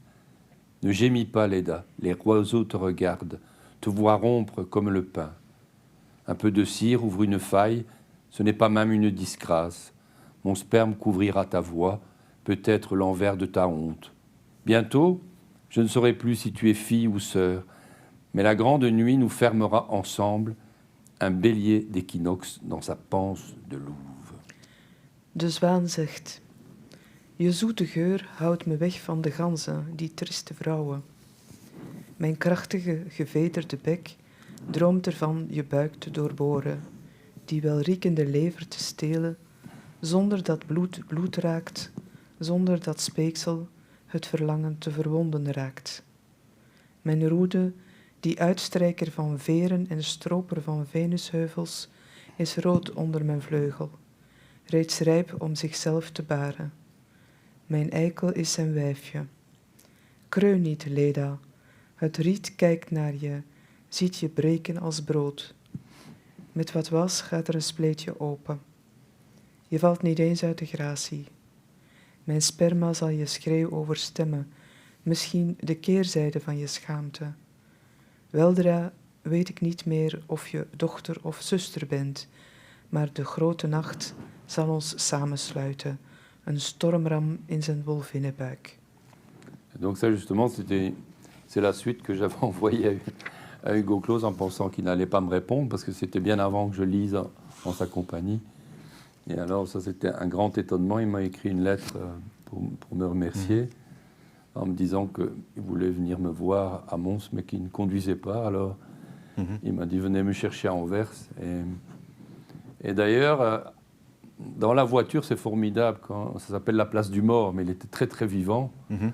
Ne gémis pas, Leda, les oiseaux te regardent, te voient rompre comme le pain. Un peu de cire ouvre une faille, ce n'est pas même une disgrâce. Mon sperme couvrira ta voix, peut-être l'envers de ta honte. Bientôt, je ne saurai plus si tu es fille ou sœur, mais la grande nuit nous fermera ensemble, un bélier d'équinoxe dans sa panse de louve. De zwaan zegt, je zoete geur houdt me weg van de ganzen, die triste vrouwen. Mijn krachtige, gevederde bek droomt ervan je buik te doorboren, die welriekende lever te stelen, zonder dat bloed bloed raakt, zonder dat speeksel het verlangen te verwonden raakt. Mijn roede, die uitstrijker van veren en stroper van Venusheuvels, is rood onder mijn vleugel, reeds rijp om zichzelf te baren. Mijn eikel is zijn wijfje. Kreun niet, Leda, het riet kijkt naar je, ziet je breken als brood. Met wat was gaat er een spleetje open. Je valt niet eens uit de gratie. Mijn sperma zal je schreeuw overstemmen, misschien de keerzijde van je schaamte. Weldra weet ik niet meer of je dochter of zuster bent, maar de grote nacht zal ons samensluiten, een stormram in zijn wolvinnenbuik. Donc ça justement, c'est la suite que j'avais envoyée à Hugo Claus en pensant qu'il n'allait pas me répondre, parce que c'était bien avant que je lise en sa compagnie. Et alors ça c'était un grand étonnement, il m'a écrit une lettre pour me remercier, en me disant qu'il voulait venir me voir à Mons, mais qu'il ne conduisait pas, alors il m'a dit venez me chercher à Anvers. Et d'ailleurs, dans la voiture, c'est formidable, ça s'appelle la place du mort, mais il était très très vivant. Hein.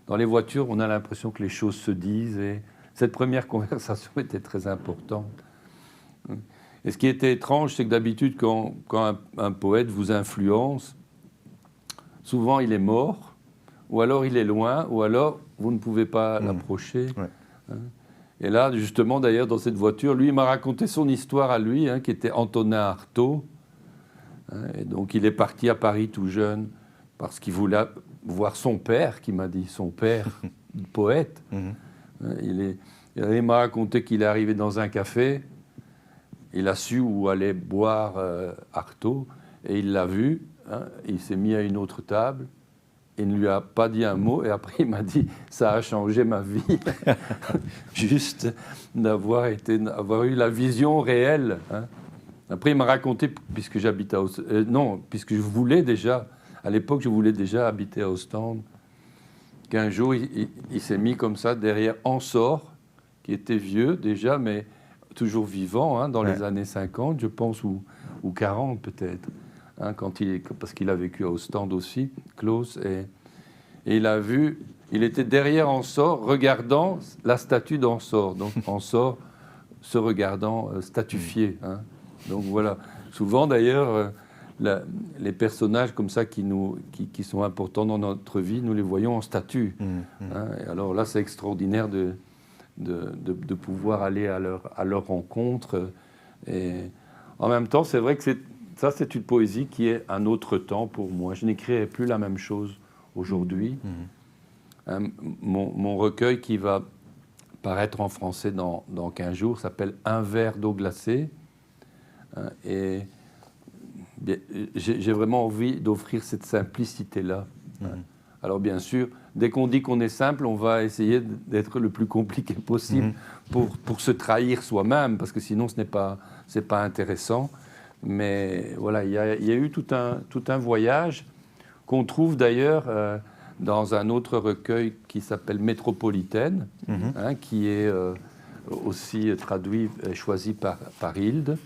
Dans les voitures, on a l'impression que les choses se disent, et cette première conversation était très importante. Et ce qui était étrange, c'est que d'habitude, quand un poète vous influence, souvent il est mort, ou alors il est loin, ou alors vous ne pouvez pas l'approcher. Ouais. Hein. Et là, justement, d'ailleurs, dans cette voiture, lui, il m'a raconté son histoire à lui, qui était Antonin Artaud. Et donc, il est parti à Paris tout jeune parce qu'il voulait voir son père, qui m'a dit, son père, poète. Il m'a raconté qu'il est arrivé dans un café, il a su où allait boire Artaud, et il l'a vu, il s'est mis à une autre table, il ne lui a pas dit un mot, et après il m'a dit « ça a changé ma vie », juste d'avoir eu la vision réelle. Après il m'a raconté, puisque j'habitais puisque je voulais déjà, à l'époque je voulais déjà habiter à Ostende, qu'un jour il s'est mis comme ça derrière Ansor, qui était vieux déjà, mais toujours vivant, dans les années 50, je pense, ou 40 peut-être. Parce qu'il a vécu à Ostende aussi, Claus, et il a vu, il était derrière Ansor, regardant la statue d'Ansor, donc Ansor se regardant statufié. Donc voilà, souvent d'ailleurs, les personnages comme ça qui sont importants dans notre vie, nous les voyons en statue. Et alors là, c'est extraordinaire de pouvoir aller à leur rencontre. Et en même temps, c'est vrai que c'est une poésie qui est un autre temps pour moi. Je n'écrirai plus la même chose aujourd'hui. Mon recueil qui va paraître en français dans 15 jours s'appelle « Un verre d'eau glacée ». Et j'ai vraiment envie d'offrir cette simplicité-là. Alors bien sûr, dès qu'on dit qu'on est simple, on va essayer d'être le plus compliqué possible pour se trahir soi-même, parce que sinon c'est pas intéressant. Mais voilà, il y a eu tout un voyage qu'on trouve d'ailleurs dans un autre recueil qui s'appelle Métropolitaine, qui est aussi traduit et choisi par Hilde.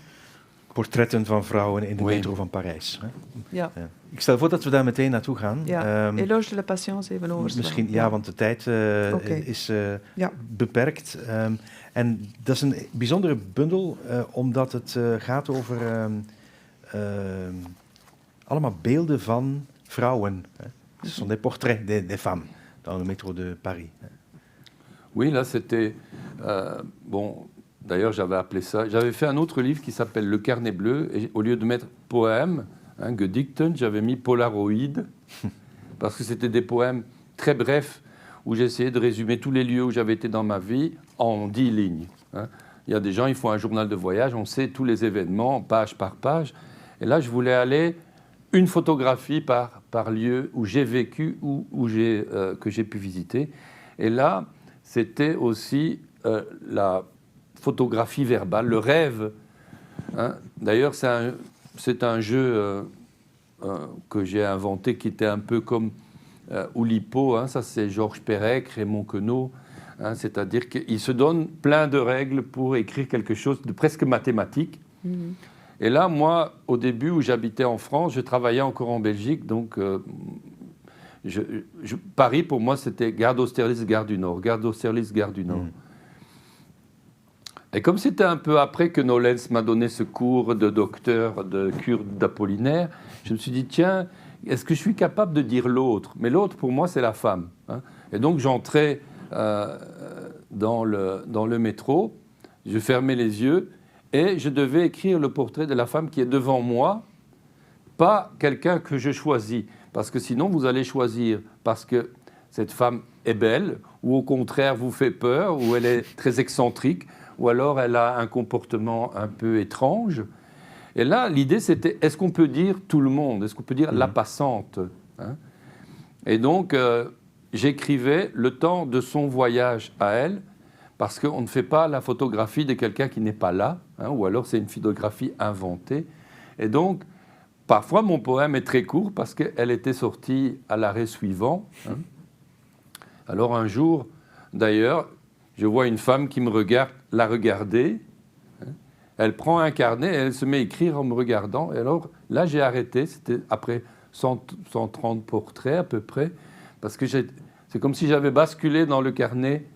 Portretten van vrouwen in de Oui. metro van Parijs. Hè? Ja, Ja. Ik stel voor dat we daar meteen naartoe gaan. ja. Éloge de la Patience even overslaan. Misschien, ja, want de tijd Oké. is Ja. beperkt. En dat is een bijzondere bundel, omdat het gaat over allemaal beelden van vrouwen. Hè. Ce sont des portraits des femmes dans le métro de Paris. Oui, là c'était... bon, d'ailleurs j'avais appelé ça... J'avais fait un autre livre qui s'appelle Le Carnet Bleu, et au lieu de mettre poème, Gedichten, j'avais mis Polaroid, parce que c'était des poèmes très brefs, où j'essayais de résumer tous les lieux où j'avais été dans ma vie en 10 lignes. Il y a des gens, ils font un journal de voyage, on sait tous les événements, page par page. Et là, je voulais aller une photographie par lieu où j'ai vécu, que j'ai pu visiter. Et là, c'était aussi la photographie verbale, le rêve. D'ailleurs, c'est un jeu que j'ai inventé qui était un peu comme Oulipo, ça c'est Georges Perec, Raymond Queneau, c'est-à-dire qu'ils se donnent plein de règles pour écrire quelque chose de presque mathématique. Et là, moi, au début où j'habitais en France, je travaillais encore en Belgique, donc Paris, pour moi, c'était gare d'Austerlitz, gare du Nord, gare d'Austerlitz, gare du Nord. Et comme c'était un peu après que Nolens m'a donné ce cours de docteur de cure d'Apollinaire, je me suis dit, tiens, est-ce que je suis capable de dire l'autre? Mais l'autre, pour moi, c'est la femme. Et donc, j'entrais dans le métro, je fermais les yeux et je devais écrire le portrait de la femme qui est devant moi, pas quelqu'un que je choisis. Parce que sinon, vous allez choisir parce que cette femme est belle, ou au contraire, vous fait peur, ou elle est très excentrique, ou alors elle a un comportement un peu étrange. Et là, l'idée, c'était, est-ce qu'on peut dire tout le monde? Est-ce qu'on peut dire la passante? Et donc, j'écrivais le temps de son voyage à elle, parce qu'on ne fait pas la photographie de quelqu'un qui n'est pas là, ou alors c'est une photographie inventée. Et donc, parfois, mon poème est très court, parce qu'elle était sortie à l'arrêt suivant. Alors, un jour, d'ailleurs, je vois une femme qui me regarde, la regarder. Elle prend un carnet et elle se met à écrire en me regardant. Et alors, là, j'ai arrêté. C'était après 130 portraits à peu près. Parce que c'est comme si j'avais basculé dans le carnet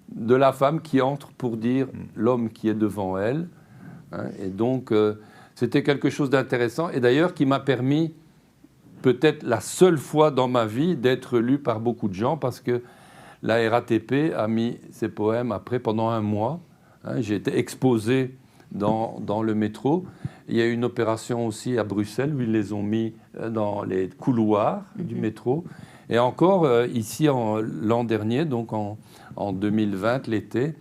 de la femme qui entre pour dire l'homme qui est devant elle. Et donc, c'était quelque chose d'intéressant. Et d'ailleurs, qui m'a permis, peut-être la seule fois dans ma vie, d'être lu par beaucoup de gens. Parce que la RATP a mis ces poèmes après pendant un mois. J'ai été exposé dans le métro. Il y a eu une opération aussi à Bruxelles où ils les ont mis dans les couloirs du métro. Et encore ici, l'an dernier, donc en 2020, l'été,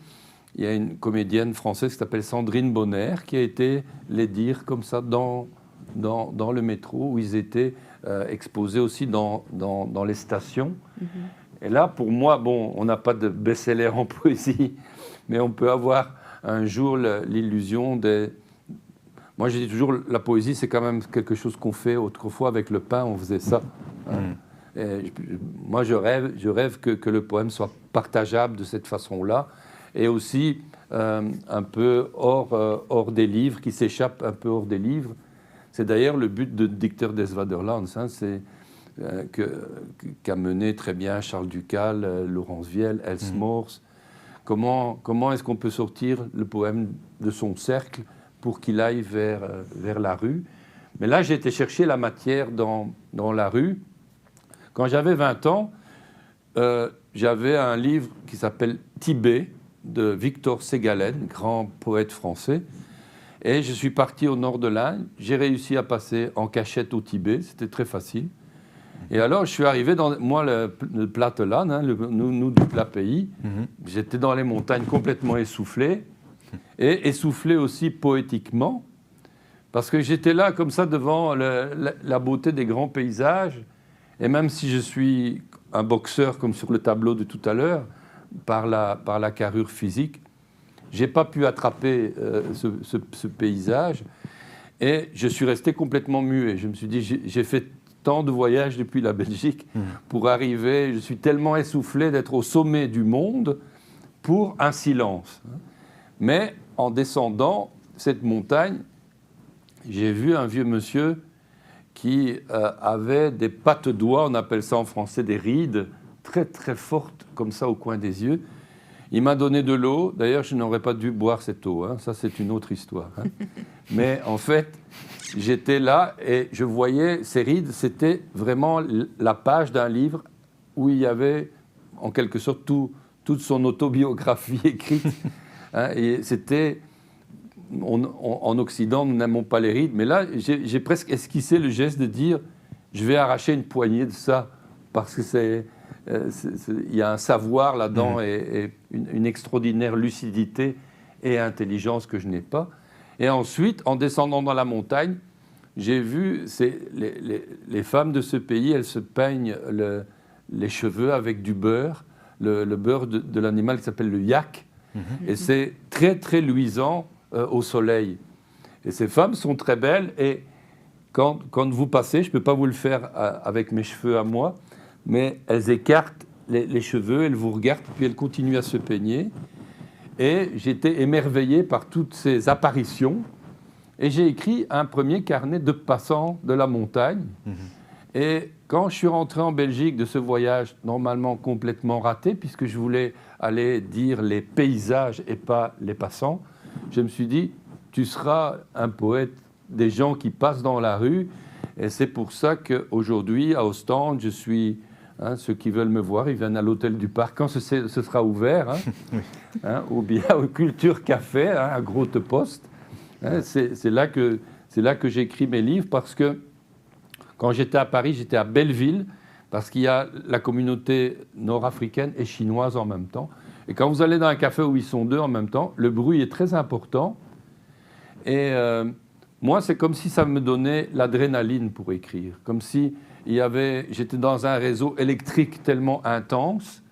il y a une comédienne française qui s'appelle Sandrine Bonner qui a été les dire comme ça dans le métro où ils étaient exposés aussi dans les stations. Et là, pour moi, bon, on n'a pas de best-seller en poésie, mais on peut avoir un jour l'illusion des... Moi, je dis toujours, la poésie, c'est quand même quelque chose qu'on fait autrefois avec le pain, on faisait ça. Et moi, je rêve que le poème soit partageable de cette façon-là, et aussi un peu hors des livres, qui s'échappe un peu hors des livres. C'est d'ailleurs le but de Dicteur des Vaderlands, c'est... qu'a mené très bien Charles Ducal, Laurence Viel, Els Morse. Comment est-ce qu'on peut sortir le poème de son cercle pour qu'il aille vers la rue? Mais là, j'ai été chercher la matière dans la rue. Quand j'avais 20 ans, j'avais un livre qui s'appelle Tibet, de Victor Ségalen, grand poète français. Et je suis parti au nord de l'Inde. J'ai réussi à passer en cachette au Tibet. C'était très facile. Et alors, je suis arrivé dans, moi, le Platelan, nous du plat pays. J'étais dans les montagnes complètement essoufflé, et essoufflé aussi poétiquement, parce que j'étais là comme ça devant la beauté des grands paysages, et même si je suis un boxeur comme sur le tableau de tout à l'heure, par la carrure physique, j'ai pas pu attraper ce paysage, et je suis resté complètement muet. Je me suis dit, j'ai fait tant de voyages depuis la Belgique pour arriver. Je suis tellement essoufflé d'être au sommet du monde pour un silence. Mais en descendant cette montagne, j'ai vu un vieux monsieur qui avait des pattes d'oie, on appelle ça en français des rides, très très fortes, comme ça au coin des yeux. Il m'a donné de l'eau. D'ailleurs, je n'aurais pas dû boire cette eau. Hein. Ça, c'est une autre histoire. Hein. Mais en fait, j'étais là et je voyais ces rides. C'était vraiment la page d'un livre où il y avait, en quelque sorte, toute son autobiographie écrite. Hein. Et c'était... en Occident, nous n'aimons pas les rides. Mais là, j'ai presque esquissé le geste de dire je vais arracher une poignée de ça parce que il y a un savoir là-dedans et une extraordinaire lucidité et intelligence que je n'ai pas. Et ensuite, en descendant dans la montagne, j'ai vu les femmes de ce pays, elles se peignent les cheveux avec du beurre, le beurre de l'animal qui s'appelle le yak. Et c'est très, très luisant au soleil. Et ces femmes sont très belles. Et quand vous passez, je ne peux pas vous le faire avec mes cheveux à moi, mais elles écartent les cheveux, elles vous regardent, puis elles continuent à se peigner. Et j'étais émerveillé par toutes ces apparitions. Et j'ai écrit un premier carnet de passants de la montagne. Et quand je suis rentré en Belgique de ce voyage normalement complètement raté, puisque je voulais aller dire les paysages et pas les passants, je me suis dit, tu seras un poète des gens qui passent dans la rue. Et c'est pour ça qu'aujourd'hui, à Ostende, je suis... ceux qui veulent me voir, ils viennent à l'hôtel du Parc quand ce sera ouvert, ou bien au Culture Café, à Grote Post. C'est là que j'écris mes livres, parce que quand j'étais à Paris, j'étais à Belleville, parce qu'il y a la communauté nord-africaine et chinoise en même temps. Et quand vous allez dans un café où ils sont deux en même temps, le bruit est très important. Et moi, c'est comme si ça me donnait l'adrénaline pour écrire, comme si j'étais dans un réseau électrique tellement intense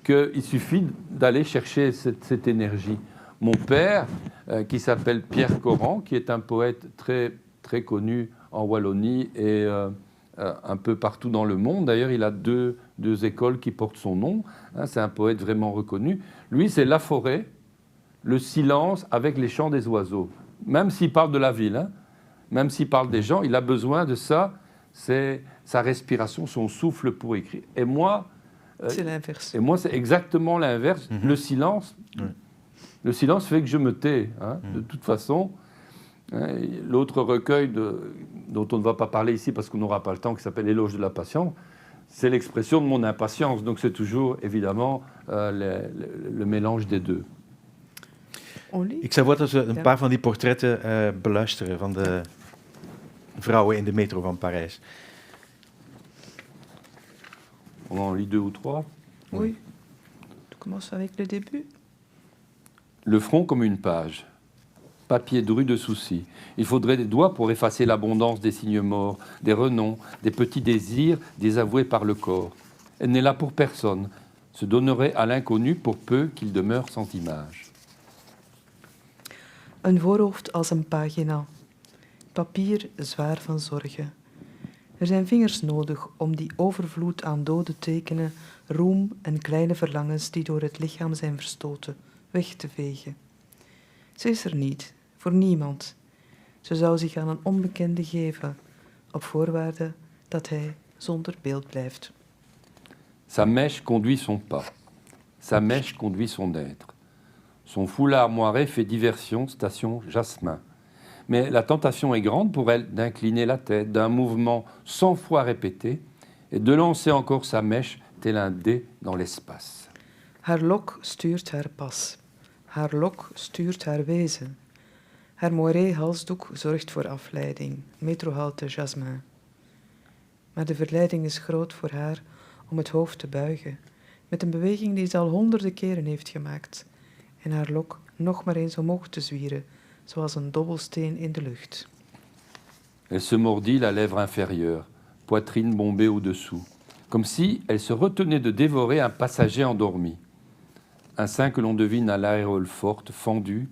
qu'il suffit d'aller chercher cette énergie. Mon père, qui s'appelle Pierre Coran, qui est un poète très, très connu en Wallonie et un peu partout dans le monde. D'ailleurs, il a deux écoles qui portent son nom. C'est un poète vraiment reconnu. Lui, c'est la forêt, le silence avec les chants des oiseaux. Même s'il parle de la ville, même s'il parle des gens, il a besoin de ça. C'est sa respiration, son souffle pour écrire. Et moi... c'est l'inverse. Et moi, c'est exactement l'inverse. Le silence... Le silence fait que je me tais, de toute façon. L'autre recueil dont on ne va pas parler ici parce qu'on n'aura pas le temps, qui s'appelle Éloge de la patience, c'est l'expression de mon impatience. Donc c'est toujours, évidemment, le mélange des deux. Ik zou wat een paar van die portretten beluisteren van de vrouwen in de metro van Parijs. On en lit 2 ou 3. Oui. Tu commences avec le début. Le front comme une page, papier dru de soucis. Il faudrait des doigts pour effacer l'abondance des signes morts, des renoms, des petits désirs désavoués par le corps. Elle n'est là pour personne, se donnerait à l'inconnu pour peu qu'il demeure sans image. Een voorhoofd als een pagina. Papier zwaar van zorgen. Er zijn vingers nodig om die overvloed aan dode tekenen, roem en kleine verlangens die door het lichaam zijn verstoten, weg te vegen. Ze is er niet, voor niemand. Ze zou zich aan een onbekende geven, op voorwaarde dat hij zonder beeld blijft. Sa mèche conduit son pas. Sa mèche conduit son être. Son foulard moiré fait diversion, station jasmin. Mais la tentation est grande pour elle d'incliner la tête d'un mouvement 100 fois répété et de lancer encore sa mèche tel un dé dans l'espace. Haar lok stuurt haar pas. Haar lok stuurt haar wezen. Haar moiré halsdoek zorgt voor afleiding. Metrohalte Jasmin. Maar de verleiding is groot voor haar om het hoofd te buigen, met een beweging die ze al honderden keren heeft gemaakt, en haar lok nog maar eens omhoog te zwieren, zoals een dobbelsteen in de lucht. Elle se mordit la lèvre inférieure, poitrine bombée au-dessous, comme si elle se retenait de dévorer un passager endormi. Un sein que l'on devine à l'aréole forte, fendue,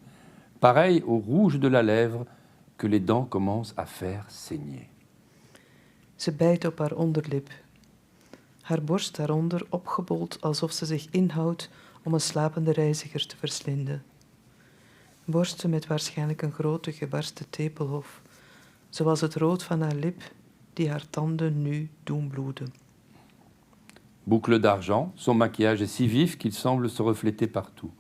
pareil au rouge de la lèvre que les dents commencent à faire saigner. Ze bijt op haar onderlip. Haar borst daaronder opgebold alsof ze zich inhoudt om een slapende reiziger te verslinden. Borsten met waarschijnlijk een grote gebarsten tepelhof, zoals het rood van haar lip die haar tanden nu doen bloeden. Boucle d'argent, son maquillage est si vif qu'il semble se refléter partout.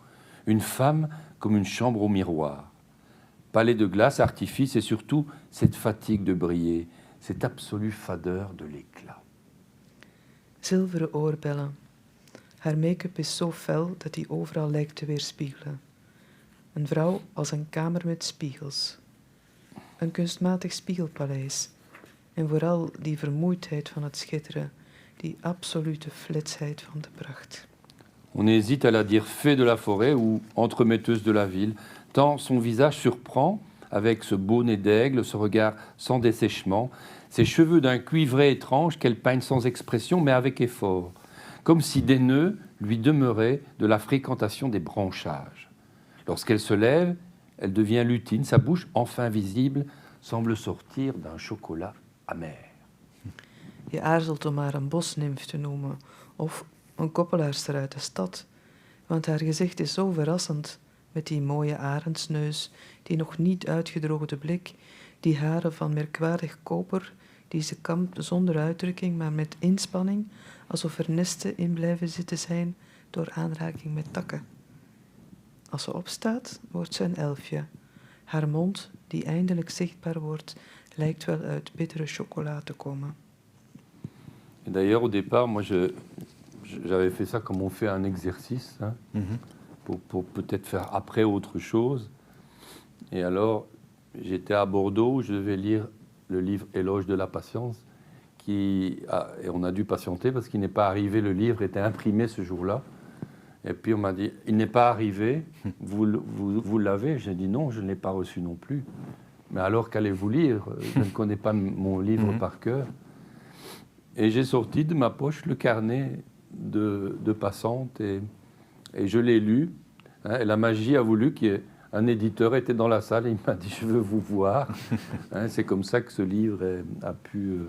Une femme comme une chambre au miroir. Palais de glace, artifice et surtout cette fatigue de briller, cette absolue fadeur de l'éclat. Zilveren oorbellen. Haar make-up is zo fel dat die overal lijkt te weerspiegelen. Een vrouw als een kamer met spiegels. Een kunstmatig spiegelpaleis. En vooral die vermoeidheid van het schitteren, die absolute fletsheid van de pracht. On hésite à la dire fée de la forêt ou entremetteuse de la ville, tant son visage surprend avec ce beau nez d'aigle, ce regard sans dessèchement, ses cheveux d'un cuivré étrange qu'elle peigne sans expression mais avec effort, comme si des nœuds lui demeuraient de la fréquentation des branchages. Lorsqu'elle se lève, elle devient lutine, sa bouche enfin visible semble sortir d'un chocolat amer. Je aarzelt om haar een bosnimf te noemen of een koppelaarster uit de stad, want haar gezicht is zo verrassend met die mooie arendsneus, die nog niet uitgedroogde blik, die haren van merkwaardig koper die ze kamt zonder uitdrukking, maar met inspanning, alsof er nesten in blijven zitten zijn door aanraking met takken. Als ze opstaat, wordt ze een elfje. Haar mond, die eindelijk zichtbaar wordt, lijkt wel uit bittere chocola te komen. Et d'ailleurs, au départ, moi, j'avais fait ça comme on fait un exercice, hein, pour peut-être faire après autre chose. Et alors, j'étais à Bordeaux, je devais lire le livre Éloge de la patience, et on a dû patienter parce qu'il n'est pas arrivé, le livre était imprimé ce jour-là. Et puis on m'a dit, il n'est pas arrivé, vous l'avez? J'ai dit non, je ne l'ai pas reçu non plus. Mais alors qu'allez-vous lire? Je ne connais pas mon livre par cœur. Et j'ai sorti de ma poche le carnet de passante et je l'ai lu. Hein, et la magie a voulu qu'un éditeur était dans la salle et il m'a dit, je veux vous voir. Hein, c'est comme ça que ce livre a pu...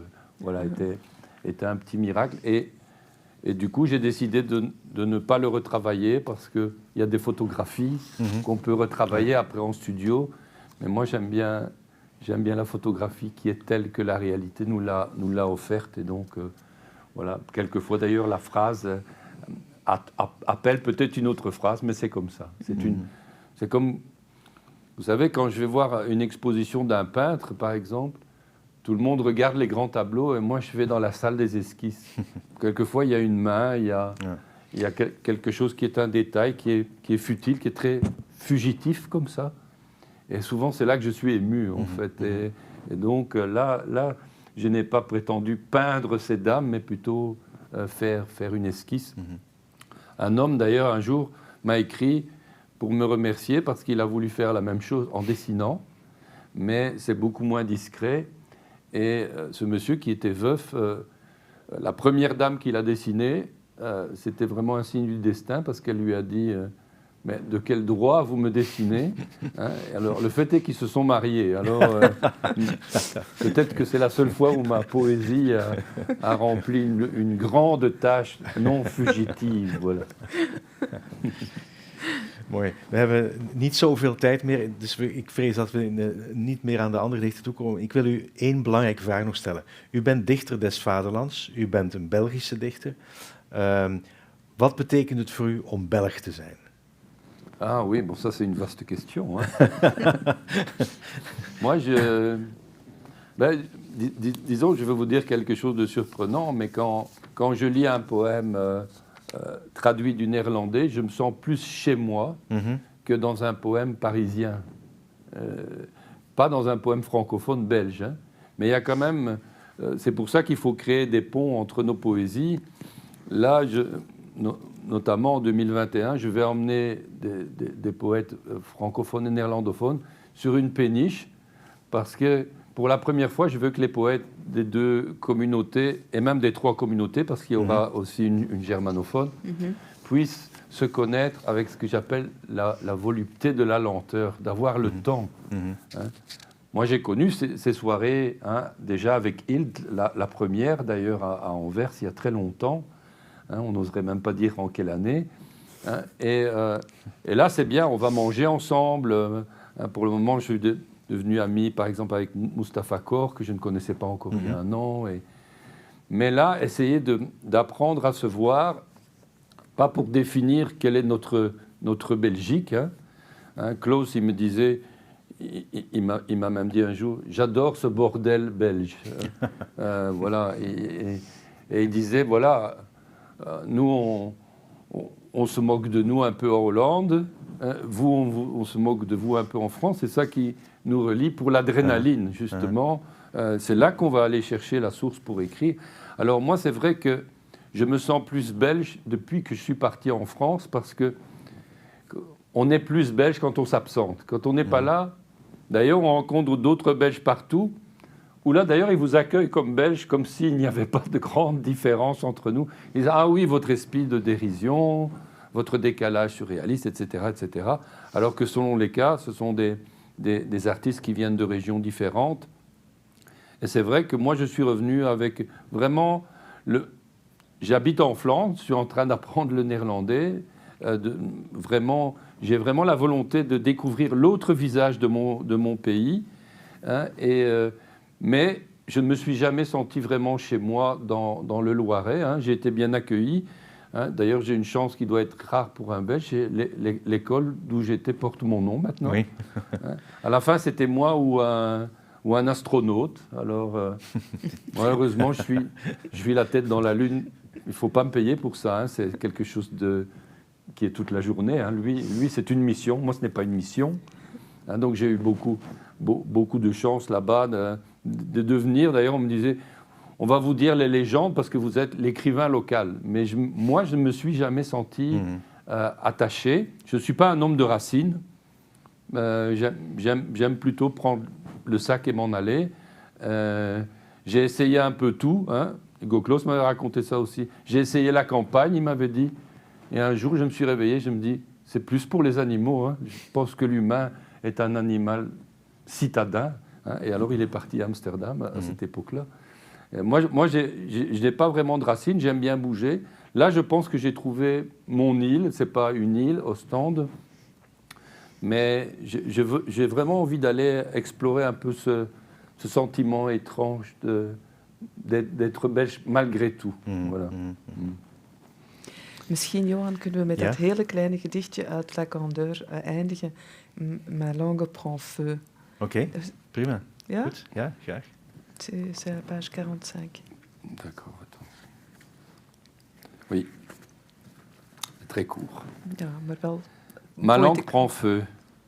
voilà, était un petit miracle. Et du coup, j'ai décidé de ne pas le retravailler parce qu'il y a des photographies qu'on peut retravailler après en studio. Mais moi, j'aime bien la photographie qui est telle que la réalité nous l'a offerte. Et donc, voilà, quelquefois d'ailleurs, la phrase appelle peut-être une autre phrase, mais c'est comme ça. C'est comme, vous savez, quand je vais voir une exposition d'un peintre, par exemple, tout le monde regarde les grands tableaux et moi, je vais dans la salle des esquisses. Quelquefois, il y a une main, il y a quelque chose qui est un détail, qui est futile, qui est très fugitif comme ça. Et souvent, c'est là que je suis ému, en fait. Et donc, là, je n'ai pas prétendu peindre ces dames, mais plutôt faire une esquisse. Un homme, d'ailleurs, un jour, m'a écrit pour me remercier parce qu'il a voulu faire la même chose en dessinant, mais c'est beaucoup moins discret. Et ce monsieur qui était veuf, la première dame qu'il a dessinée, c'était vraiment un signe du destin parce qu'elle lui a dit mais de quel droit vous me dessinez, hein? Alors le fait est qu'ils se sont mariés. Alors peut-être que c'est la seule fois où ma poésie a rempli une grande tâche non fugitive. Voilà. Mooi. We hebben niet zoveel tijd meer, dus ik vrees dat we niet meer aan de andere dichter toekomen. Ik wil u één belangrijke vraag nog stellen. U bent dichter des vaderlands, u bent een Belgische dichter. Wat betekent het voor u om Belg te zijn? Ah oui, bon, ça c'est une vaste question. Hein. Moi, disons, je vais vous dire quelque chose de surprenant, mais quand je lis un poème traduit du néerlandais, je me sens plus chez moi que dans un poème parisien. Pas dans un poème francophone belge, hein. Mais il y a quand même... c'est pour ça qu'il faut créer des ponts entre nos poésies. Là, notamment en 2021, je vais emmener des poètes francophones et néerlandophones sur une péniche parce que pour la première fois, je veux que les poètes des deux communautés, et même des trois communautés, parce qu'il y aura aussi une germanophone, puissent se connaître avec ce que j'appelle la volupté de la lenteur, d'avoir le temps. Hein. moi j'ai connu ces soirées, hein, déjà avec Hilde, la première d'ailleurs à Anvers il y a très longtemps, hein, on n'oserait même pas dire en quelle année, hein, et là c'est bien, on va manger ensemble, hein, pour le moment je suis devenu ami par exemple avec Mustapha Kor, que je ne connaissais pas encore il y a un an, mais là essayer d'apprendre à se voir, pas pour définir quelle est notre Belgique, hein. Klaus il me disait, il m'a même dit un jour, j'adore ce bordel belge. Voilà. Et il disait, voilà, nous, on se moque de nous un peu en Hollande, vous, on se moque de vous un peu en France. C'est ça qui nous relie pour l'adrénaline, justement. C'est là qu'on va aller chercher la source pour écrire. Alors moi, c'est vrai que je me sens plus belge depuis que je suis parti en France, parce que on est plus belge quand on s'absente. Quand on n'est pas là, d'ailleurs, on rencontre d'autres Belges partout, où là, d'ailleurs, ils vous accueillent comme Belges, comme s'il n'y avait pas de grande différence entre nous. Ils disent « Ah oui, votre esprit de dérision, votre décalage surréaliste, etc. etc. » Alors que selon les cas, ce sont des artistes qui viennent de régions différentes. Et c'est vrai que moi, je suis revenu avec vraiment... J'habite en Flandre, je suis en train d'apprendre le néerlandais, j'ai vraiment la volonté de découvrir l'autre visage de mon pays, hein, mais je ne me suis jamais senti vraiment chez moi dans le Loiret, hein. J'ai été bien accueilli, hein. D'ailleurs j'ai une chance qui doit être rare pour un Belge, l'école d'où j'étais porte mon nom maintenant, oui. Hein. À la fin c'était moi ou un astronaute, alors malheureusement je suis la tête dans la Lune, il ne faut pas me payer pour ça, hein. C'est quelque chose qui est toute la journée, hein. Lui c'est une mission, moi ce n'est pas une mission, hein. Donc j'ai eu beaucoup de chance là-bas de devenir, d'ailleurs on me disait, on va vous dire les légendes parce que vous êtes l'écrivain local, mais moi je ne me suis jamais senti attaché, je ne suis pas un homme de racines, j'aime plutôt prendre le sac et m'en aller, j'ai essayé un peu tout, hein. Hugo Claus m'avait raconté ça aussi, j'ai essayé la campagne, il m'avait dit. Et un jour, je me suis réveillé, je me dis, c'est plus pour les animaux, hein. Je pense que l'humain est un animal citadin, hein. Et alors, il est parti à Amsterdam à cette époque-là. Et moi, je n'ai pas vraiment de racines, j'aime bien bouger. Là, je pense que j'ai trouvé mon île, ce n'est pas une île, Ostende, mais j'ai vraiment envie d'aller explorer un peu ce sentiment étrange d'être belge malgré tout. Voilà. Misschien, Johan, kunnen we met dat hele kleine gedichtje uit La Candeur eindigen. Ma langue prend feu. Oké, prima. Ja? Goed, ja, graag. C'est à la page 45. D'accord, attends. Oui, c'est très court. Ja, maar wel... Ma langue prend feu.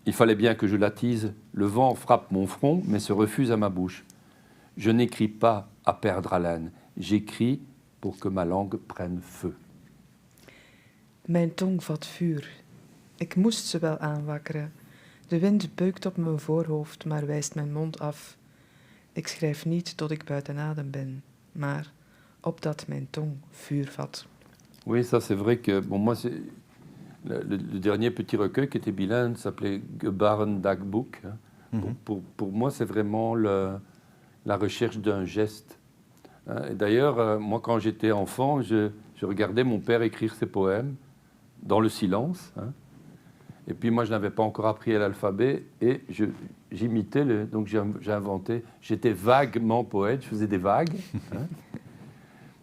Il fallait bien que je l'attise. Le vent frappe mon front, mais se refuse à ma bouche. Je n'écris pas à perdre haleine. J'écris pour que ma langue prenne feu. Mijn tong vat vuur. Ik moest ze wel aanwakkeren. De wind beukt op mijn voorhoofd, maar wijst mijn mond af. Ik schrijf niet tot ik buiten adem ben, maar opdat mijn tong vuur vat. Oui, ça c'est vrai que... Bon, moi, c'est le dernier petit recueil qui était bilingue s'appelait Gebaren Dagboek. Pour moi, c'est vraiment la recherche d'un geste. Et d'ailleurs, moi, quand j'étais enfant, je regardais mon père écrire ses poèmes dans le silence, hein. Et puis moi, je n'avais pas encore appris l'alphabet et j'imitais, donc j'ai inventé, j'étais vaguement poète, je faisais des vagues, hein.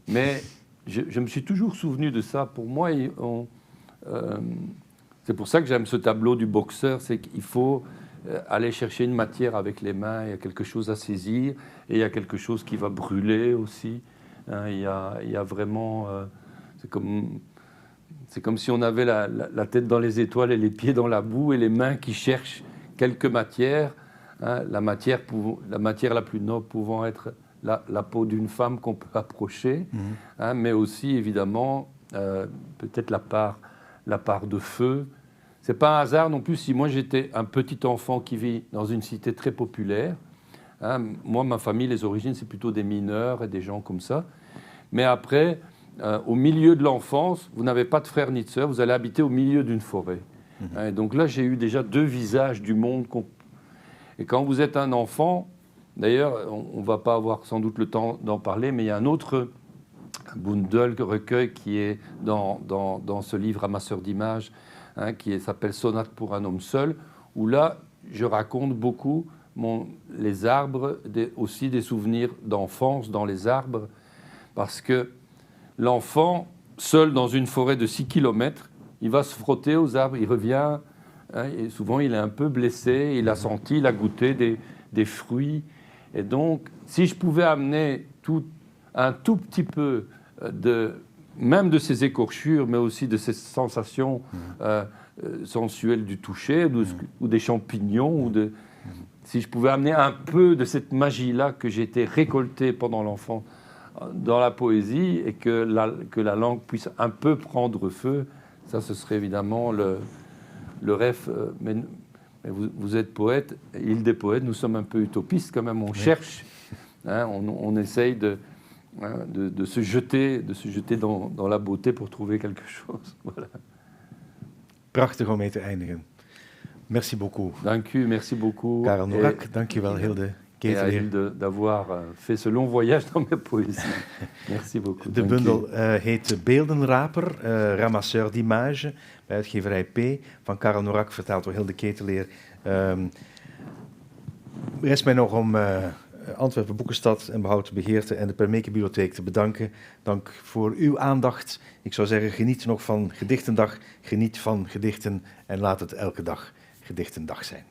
Mais je me suis toujours souvenu de ça. Pour moi, c'est pour ça que j'aime ce tableau du boxeur, c'est qu'il faut aller chercher une matière avec les mains, il y a quelque chose à saisir, et il y a quelque chose qui va brûler aussi, hein. Il y a vraiment... C'est comme si on avait la tête dans les étoiles et les pieds dans la boue et les mains qui cherchent quelques matières, hein, la matière la plus noble pouvant être la peau d'une femme qu'on peut approcher, hein, mais aussi évidemment peut-être la part de feu. Ce n'est pas un hasard non plus si moi j'étais un petit enfant qui vit dans une cité très populaire, hein. Moi, ma famille, les origines, c'est plutôt des mineurs et des gens comme ça. Mais après... au milieu de l'enfance, vous n'avez pas de frère ni de sœur, vous allez habiter au milieu d'une forêt. Et donc là, j'ai eu déjà deux visages du monde. Et quand vous êtes un enfant, d'ailleurs, on ne va pas avoir sans doute le temps d'en parler, mais il y a un autre bundle, recueil, qui est dans ce livre Ramasseur d'images, hein, qui s'appelle Sonate pour un homme seul, où là, je raconte beaucoup les arbres, aussi des souvenirs d'enfance dans les arbres, parce que l'enfant, seul dans une forêt de 6 km, il va se frotter aux arbres, il revient, hein, et souvent il est un peu blessé, il a senti, il a goûté des fruits. Et donc, si je pouvais amener un tout petit peu même de ces écorchures, mais aussi de ces sensations sensuelles du toucher, ou des champignons, si je pouvais amener un peu de cette magie-là que j'ai été récoltée pendant l'enfant dans la poésie, et que la langue puisse un peu prendre feu, ça, ce serait évidemment le rêve. Mais vous êtes poète, Île des poètes, nous sommes un peu utopistes quand même, on cherche, hein, on essaye de se jeter dans la beauté pour trouver quelque chose. Voilà. Prachtig om mee te eindigen. Merci beaucoup. Dank u, merci beaucoup. Karel Norak, dank je wel, Hilde Ketelaere. D'avoir fait ce long voyage dans mes poésies. Merci beaucoup. De bundel heet Beeldenraper, Ramasseur d'images, bij uitgeverij P, van Karel Norak, vertaald door Hilde Ketelaere. Rest mij nog om Antwerpen Boekenstad en Behoud Begeerte en de Permeke Bibliotheek te bedanken. Dank voor uw aandacht. Ik zou zeggen, geniet nog van Gedichtendag, geniet van gedichten en laat het elke dag Gedichtendag zijn.